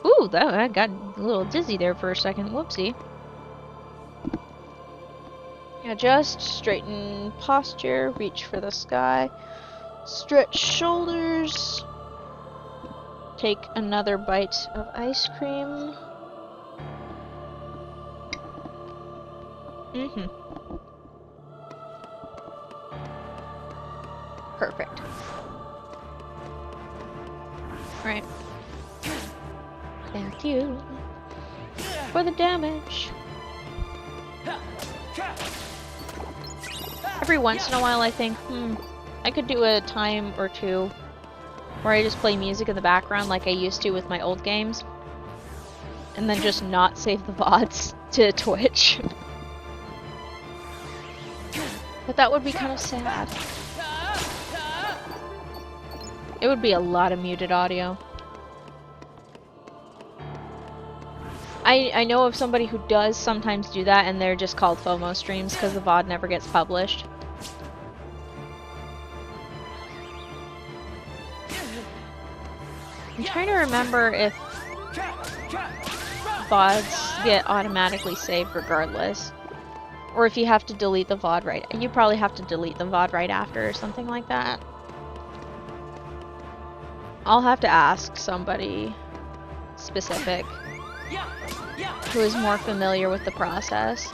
Speaker 1: Ooh, I got a little dizzy there for a second. Whoopsie. Adjust, straighten posture, reach for the sky, stretch shoulders, take another bite of ice cream. Perfect. Right. Thank you for the damage. Every once in a while I think, I could do a time or two where I just play music in the background like I used to with my old games, and then just not save the VODs to Twitch. But that would be kind of sad. It would be a lot of muted audio. I know of somebody who does sometimes do that, and they're just called FOMO streams because the VOD never gets published. I'm trying to remember if VODs get automatically saved regardless, or if you have to delete the VOD right. You probably have to delete the VOD right after or something like that. I'll have to ask somebody specific who is more familiar with the process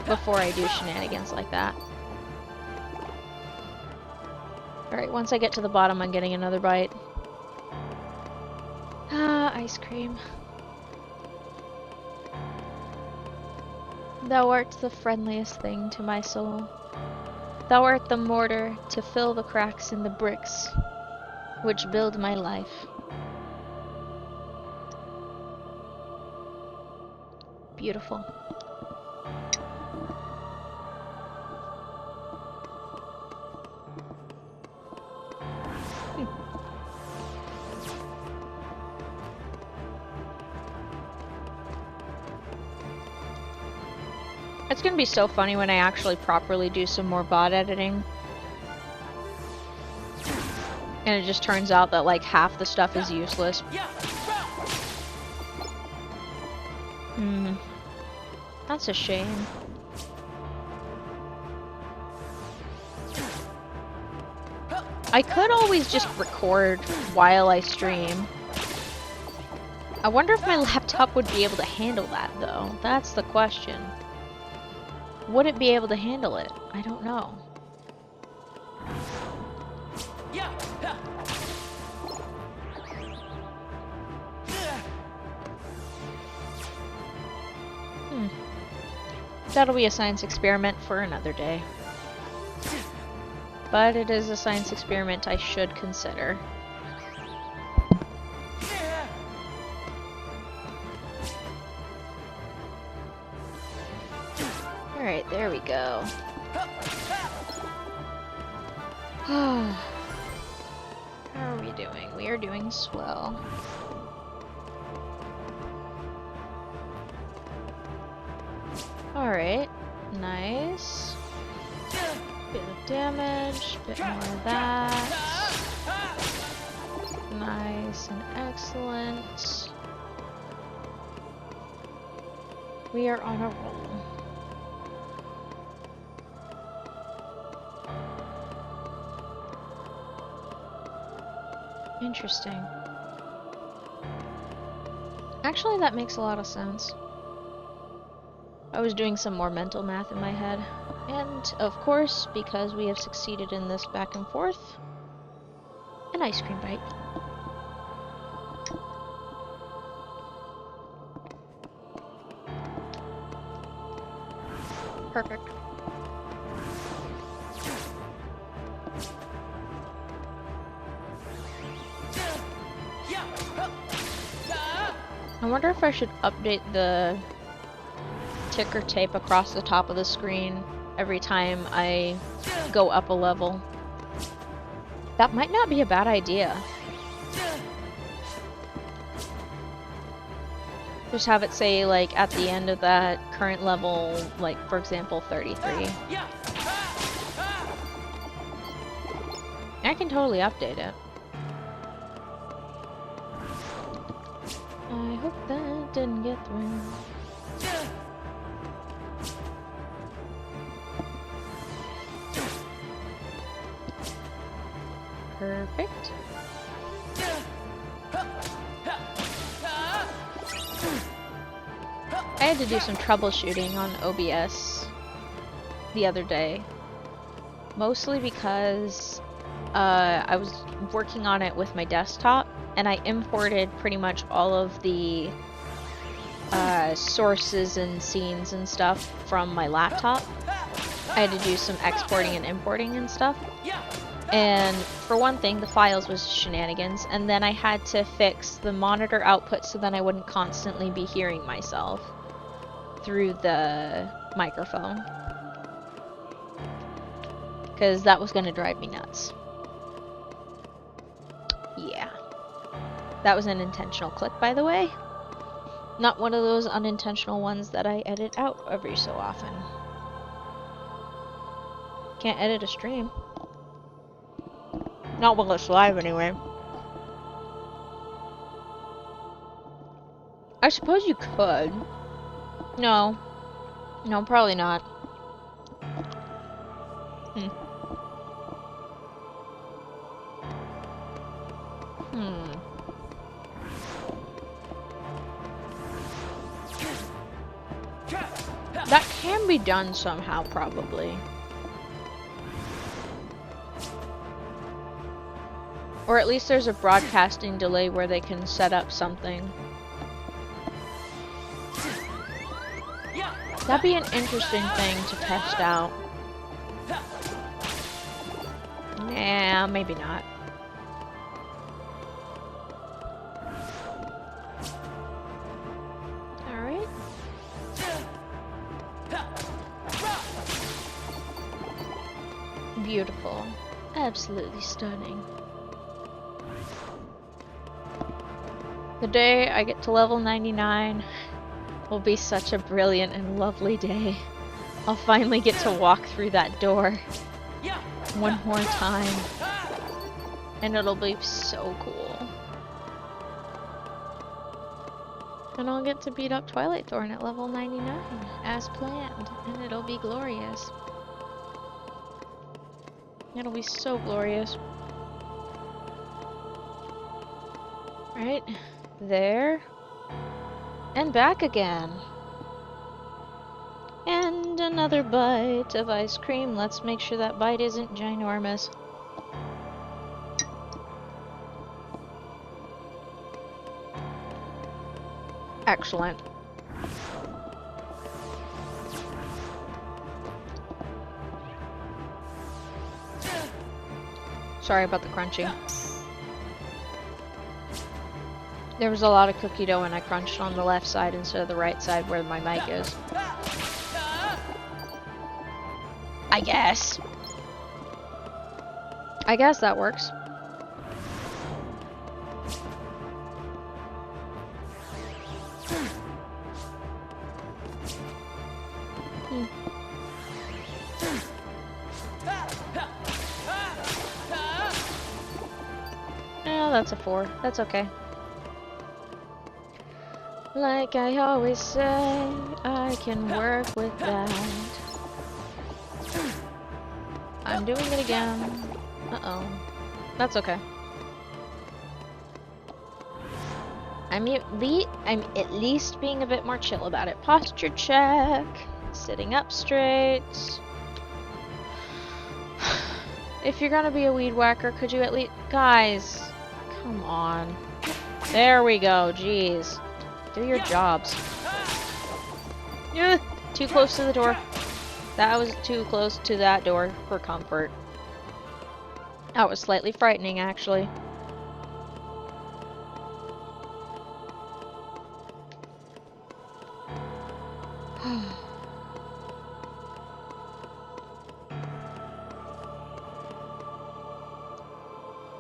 Speaker 1: before I do shenanigans like that. Alright, once I get to the bottom, I'm getting another bite. Ah, ice cream. Thou art the friendliest thing to my soul. Thou art the mortar to fill the cracks in the bricks which build my life. Beautiful. It's gonna be so funny when I actually properly do some more VOD editing. And it just turns out that like half the stuff is useless. That's a shame. I could always just record while I stream. I wonder if my laptop would be able to handle that though. That's the question. Would it be able to handle it? I don't know. That'll be a science experiment for another day. But it is a science experiment I should consider. Alright, there we go. How are we doing? We are doing swell. Alright, nice. Bit of damage, bit more of that. Nice and excellent. We are on a roll. Interesting. Actually, that makes a lot of sense. I was doing some more mental math in my head. And, of course, because we have succeeded in this back and forth, an ice cream bite. Perfect. I wonder if I should update the ticker tape across the top of the screen every time I go up a level. That might not be a bad idea. Just have it say, like, at the end of that current level, like, for example, 33. I can totally update it. I hope that didn't get through. Perfect. I had to do some troubleshooting on OBS the other day. Mostly because I was working on it with my desktop, and I imported pretty much all of the sources and scenes and stuff from my laptop. I had to do some exporting and importing and stuff. And for one thing, the files was shenanigans, and then I had to fix the monitor output so then I wouldn't constantly be hearing myself through the microphone. Because that was going to drive me nuts. Yeah. That was an intentional click, by the way. Not one of those unintentional ones that I edit out every so often. Can't edit a stream. Not while it's live, anyway. I suppose you could. No. No, probably not. That can be done somehow, probably. Or at least there's a broadcasting delay where they can set up something. That'd be an interesting thing to test out. Nah, maybe not. Alright. Beautiful. Absolutely stunning. The day I get to level 99 will be such a brilliant and lovely day. I'll finally get to walk through that door one more time. And it'll be so cool. And I'll get to beat up Twilight Thorn at level 99, as planned. And it'll be glorious. It'll be so glorious. Right? There. And back again. And another bite of ice cream. Let's make sure that bite isn't ginormous. Excellent. Sorry about the crunching. There was a lot of cookie dough and I crunched on the left side instead of the right side where my mic is. I guess. I guess that works. that's a 4. That's okay. Like I always say, I can work with that. I'm doing it again. Uh-oh. That's okay. I'm at least being a bit more chill about it. Posture check. Sitting up straight. If you're gonna be a weed whacker, could you at least... Guys, come on. There we go, jeez. Do your jobs. Too close to the door. That was too close to that door for comfort. That was slightly frightening, actually.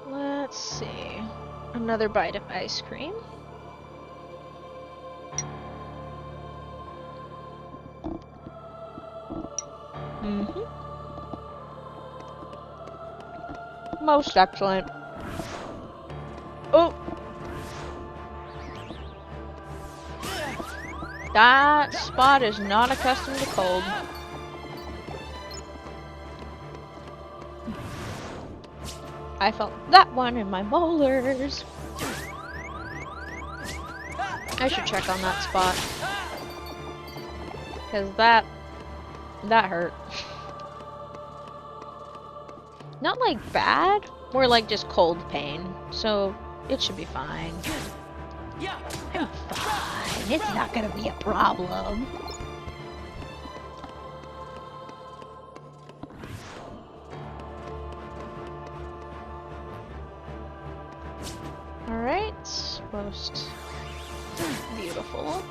Speaker 1: Let's see. Another bite of ice cream. Most excellent. Oh! That spot is not accustomed to cold. I felt that one in my molars. I should check on that spot. Because that hurt. Not like bad, more like just cold pain. So it should be fine. I'm fine. It's not gonna be a problem. Alright, most beautiful.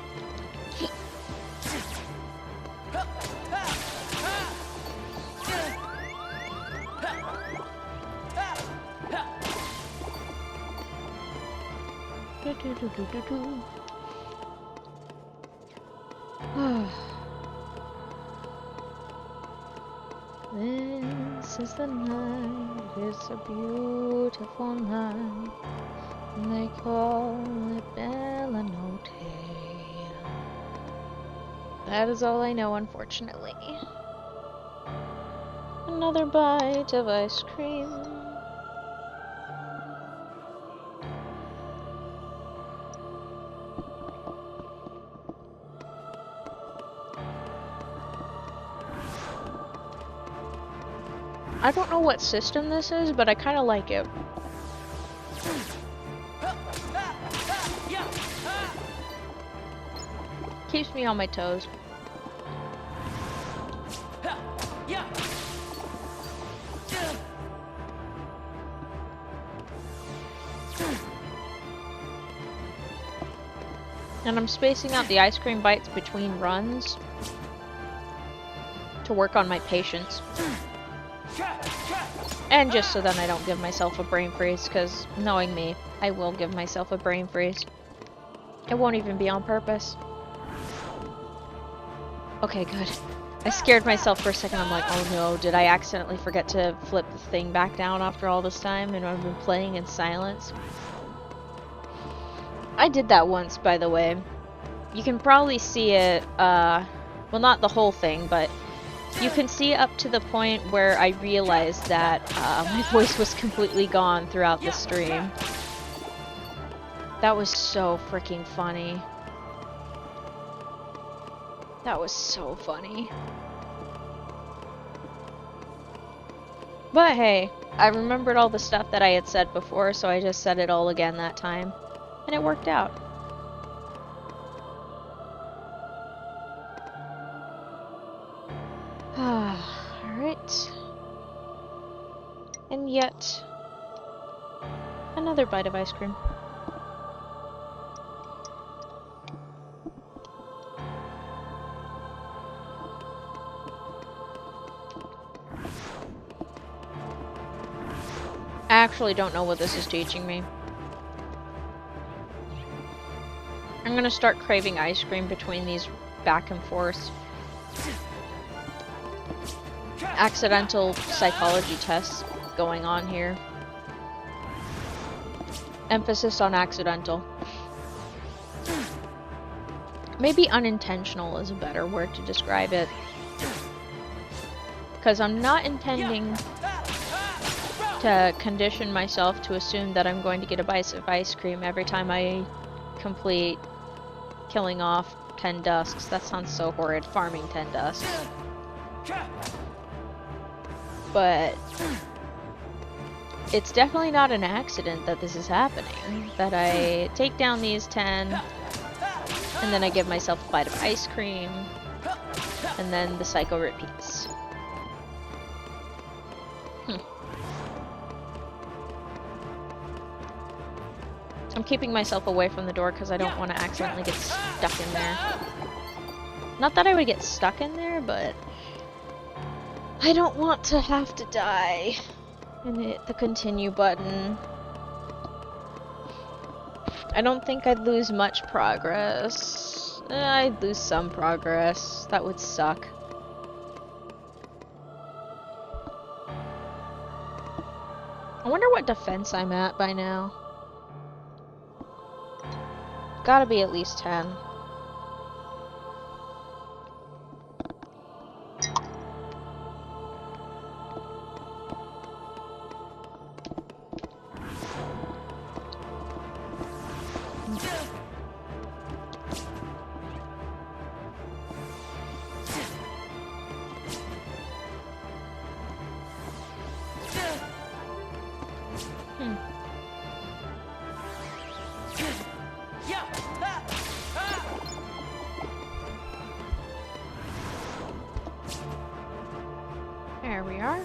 Speaker 1: This is the night, it's a beautiful night. They call it Bella Notte. That is all I know, unfortunately. Another bite of ice cream. I don't know what system this is, but I kind of like it. Keeps me on my toes. And I'm spacing out the ice cream bites between runs to work on my patience. And just so then I don't give myself a brain freeze, because knowing me, I will give myself a brain freeze. It won't even be on purpose. Okay, good. I scared myself for a second. I'm like, oh no, did I accidentally forget to flip the thing back down after all this time and I've been playing in silence? I did that once, by the way. You can probably see it, well, not the whole thing, but you can see up to the point where I realized that my voice was completely gone throughout the stream. That was so freaking funny. That was so funny. But hey, I remembered all the stuff that I had said before, so I just said it all again that time. And it worked out. Alright. And yet another bite of ice cream. I actually don't know what this is teaching me. I'm gonna start craving ice cream between these back and forth. Accidental psychology tests going on here. Emphasis on accidental. Maybe unintentional is a better word to describe it. Because I'm not intending to condition myself to assume that I'm going to get a bite of ice cream every time I complete killing off 10 dusks. That sounds so horrid, farming 10 dusks. But it's definitely not an accident that this is happening. That I take down these 10, and then I give myself a bite of ice cream, and then the cycle repeats. I'm keeping myself away from the door because I don't want to accidentally get stuck in there. Not that I would get stuck in there, but I don't want to have to die and hit the continue button. I don't think I'd lose much progress. I'd lose some progress. That would suck. I wonder what defense I'm at by now. Gotta be at least 10. There we are.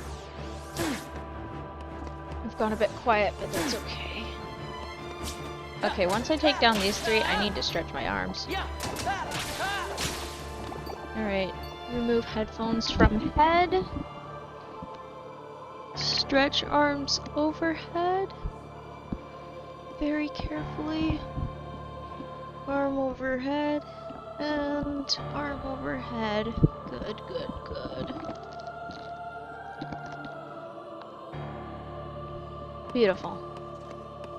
Speaker 1: I've gone a bit quiet, but that's okay. Okay, once I take down these 3, I need to stretch my arms. Alright, remove headphones from head. Stretch arms overhead. Very carefully. Arm overhead. And arm overhead. Good, good, good. Beautiful.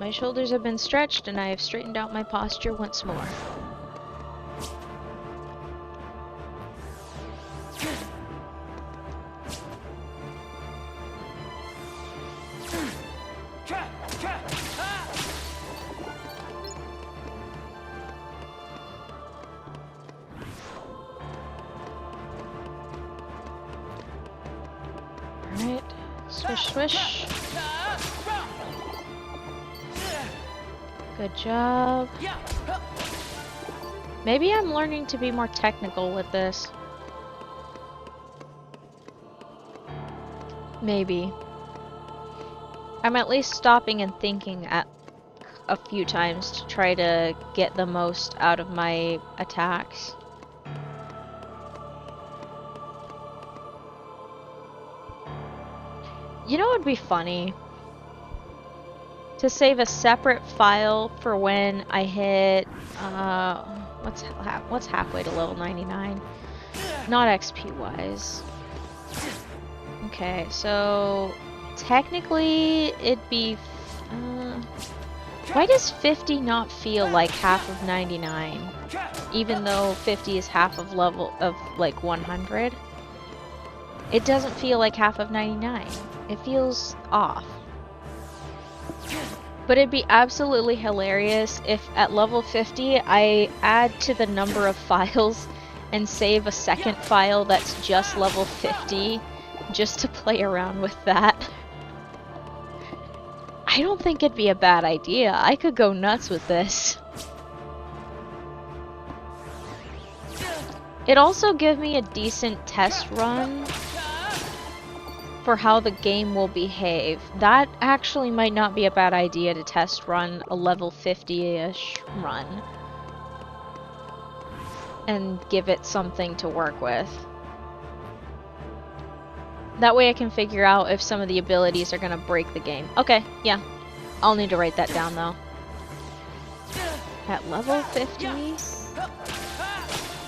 Speaker 1: My shoulders have been stretched and I have straightened out my posture once more. Alright, swish, swish. Good job. Maybe I'm learning to be more technical with this. Maybe. I'm at least stopping and thinking at a few times to try to get the most out of my attacks. You know what would be funny? To save a separate file for when I hit, what's halfway to level 99? Not XP wise. Okay, so technically it'd be, why does 50 not feel like half of 99? Even though 50 is half of level of like 100? It doesn't feel like half of 99. It feels off. But it'd be absolutely hilarious if at level 50 I add to the number of files and save a second file that's just level 50 just to play around with that. I don't think it'd be a bad idea. I could go nuts with this. It'd also give me a decent test run for how the game will behave. That actually might not be a bad idea to test run a level 50-ish run and give it something to work with. That way I can figure out if some of the abilities are gonna break the game. Okay, yeah. I'll need to write that down though. At level 50,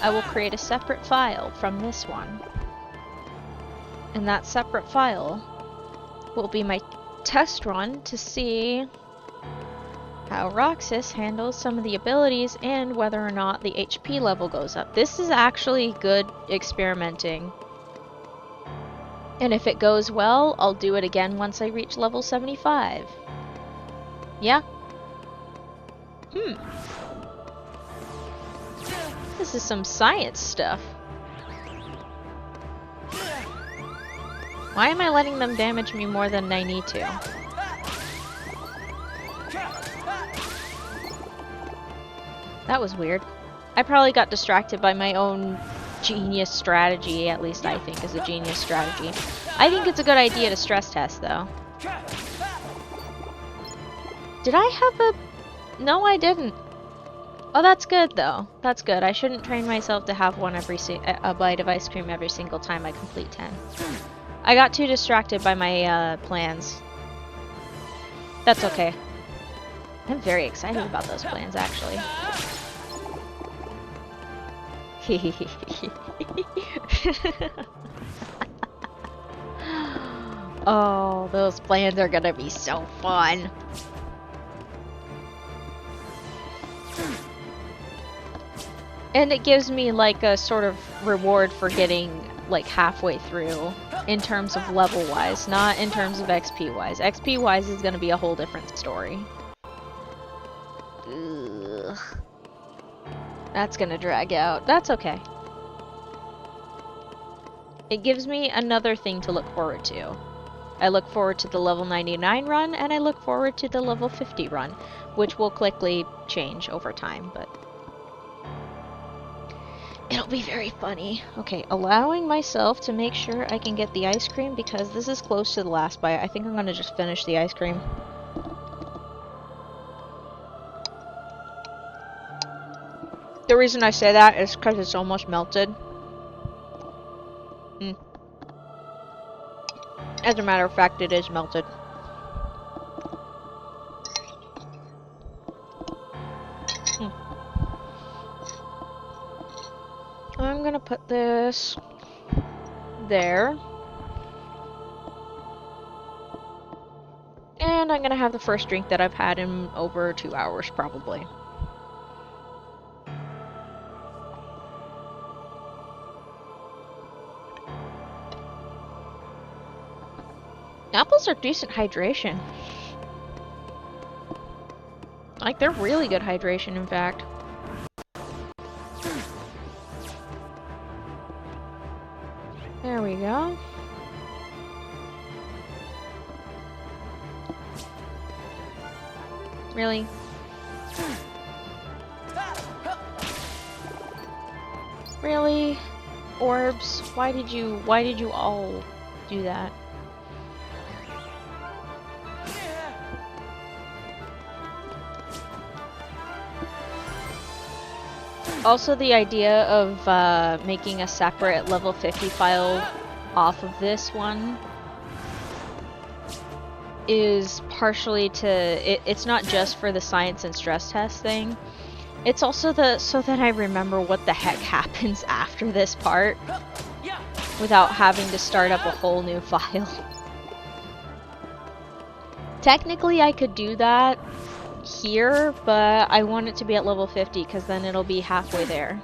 Speaker 1: I will create a separate file from this one. And that separate file will be my test run to see how Roxas handles some of the abilities and whether or not the HP level goes up. This is actually good experimenting. And if it goes well, I'll do it again once I reach level 75. Yeah? This is some science stuff. Why am I letting them damage me more than I need to? That was weird. I probably got distracted by my own genius strategy, at least I think is a genius strategy. I think it's a good idea to stress test, though. Did I have a... No, I didn't. Oh, that's good, though. That's good. I shouldn't train myself to have one a bite of ice cream every single time I complete 10. I got too distracted by my plans. That's okay. I'm very excited about those plans, actually. Oh, those plans are gonna be so fun. And it gives me like a sort of reward for getting like halfway through in terms of level wise, not in terms of XP wise. XP wise is gonna be a whole different story. Ugh. That's gonna drag out. That's okay. It gives me another thing to look forward to. I look forward to the level 99 run, and I look forward to the level 50 run, which will quickly change over time, but it'll be very funny. Okay, allowing myself to make sure I can get the ice cream because this is close to the last bite. I think I'm gonna just finish the ice cream. The reason I say that is because it's almost melted. As a matter of fact, it is melted. I'm gonna put this there. And I'm gonna have the first drink that I've had in over 2 hours, probably. Apples are decent hydration. Like, they're really good hydration, in fact. There we go. Really? Really? Orbs? Why did you all do that? Also, the idea of making a separate level 50 file off of this one is partially to... It's not just for the science and stress test thing. It's also so that I remember what the heck happens after this part without having to start up a whole new file. Technically, I could do that here, but I want it to be at level 50 because then it'll be halfway there.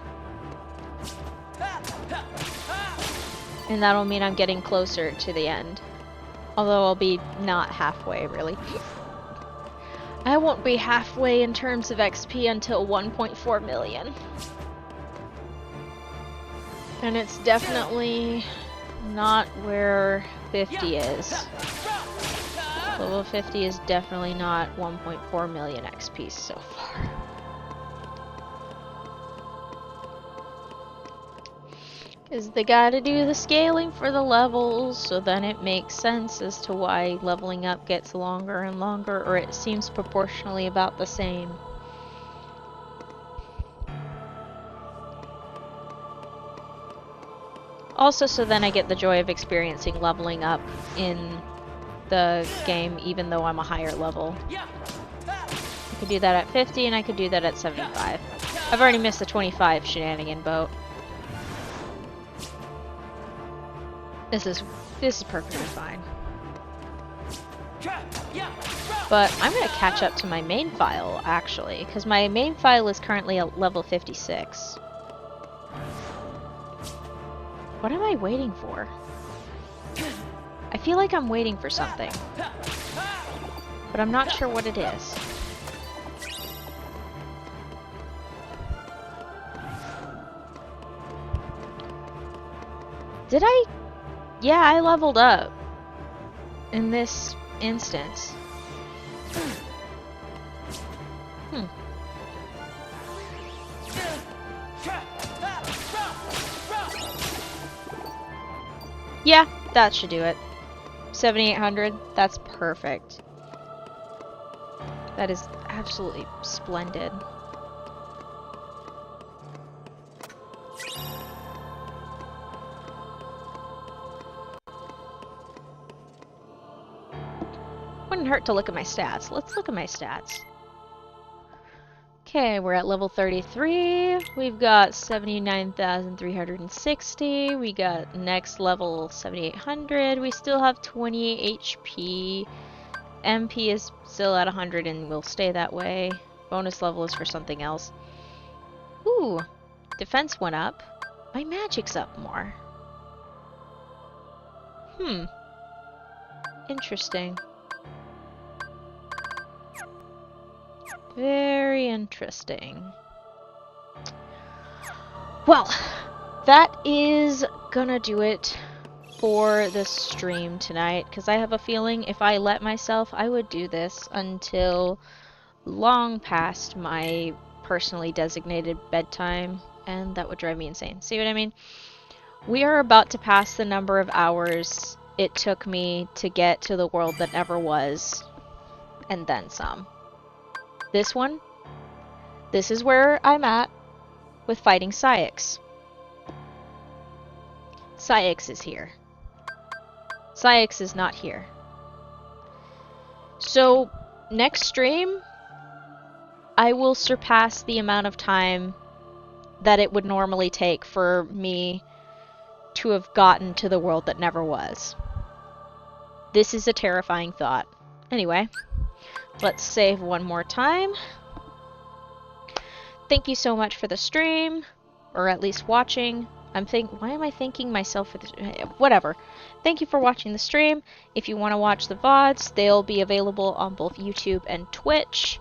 Speaker 1: And that'll mean I'm getting closer to the end. Although I'll be not halfway, really. I won't be halfway in terms of XP until 1.4 million. And it's definitely not where 50 is. Level 50 is definitely not 1.4 million XP so far. Because they gotta do the scaling for the levels, so then it makes sense as to why leveling up gets longer and longer, or it seems proportionally about the same. Also, so then I get the joy of experiencing leveling up in the game, even though I'm a higher level. I could do that at 50, and I could do that at 75. I've already missed the 25 shenanigan boat. This is perfectly fine. But I'm gonna catch up to my main file, actually, because my main file is currently at level 56. What am I waiting for? I feel like I'm waiting for something, but I'm not sure what it is. Did I? Yeah, I leveled up in this instance. Yeah, that should do it. 7,800, that's perfect. That is absolutely splendid. Wouldn't hurt to look at my stats. Let's look at my stats. Okay, we're at level 33. We've got 79,360. We got next level 7,800. We still have 28 HP. MP is still at 100 and will stay that way. Bonus level is for something else. Ooh, defense went up. My magic's up more. Interesting. Very interesting. Well, that is gonna do it for the stream tonight, because I have a feeling if I let myself, I would do this until long past my personally designated bedtime, and that would drive me insane. See what I mean? We are about to pass the number of hours it took me to get to the world that never was, and then some. This one, this is where I'm at with fighting Saïx. Saïx is here. Saïx is not here. So, next stream, I will surpass the amount of time that it would normally take for me to have gotten to the world that never was. This is a terrifying thought. Anyway, let's save one more time. Thank you so much for the stream, or at least watching. Why am I thanking myself for this? Whatever. Thank you for watching the stream. If you want to watch the VODs, they'll be available on both YouTube and Twitch.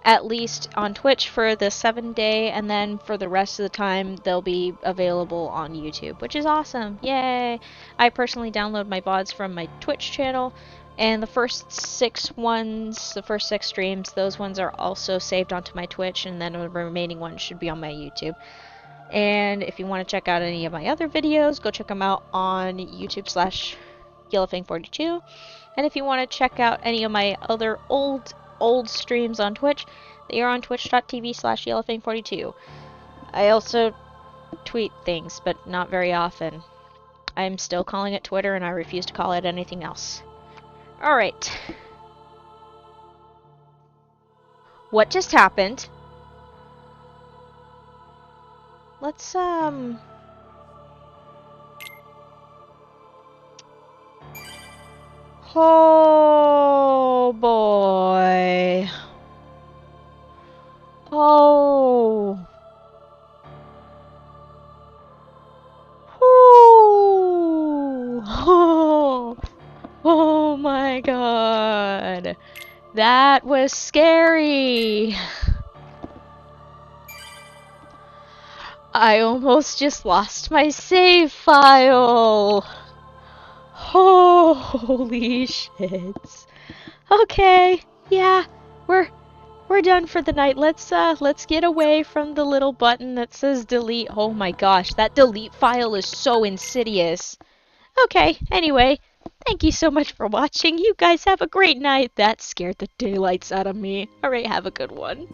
Speaker 1: At least on Twitch for the 7-day, and then for the rest of the time, they'll be available on YouTube, which is awesome. Yay! I personally download my VODs from my Twitch channel, and the first 6 streams, those ones are also saved onto my Twitch, and then the remaining ones should be on my YouTube. And if you want to check out any of my other videos, go check them out on YouTube/YellowFang42. And if you want to check out any of my other old streams on Twitch, they are on twitch.tv/YellowFang42. I also tweet things, but not very often. I'm still calling it Twitter, and I refuse to call it anything else. Alright. What just happened? Let's, oh, boy. Oh. Ooh. Oh. Oh my god. That was scary. I almost just lost my save file. Holy shit. Okay, yeah, we're done for the night. Let's get away from the little button that says delete. Oh my gosh, that delete file is so insidious. Okay, anyway, thank you so much for watching. You guys have a great night. That scared the daylights out of me. Alright, have a good one.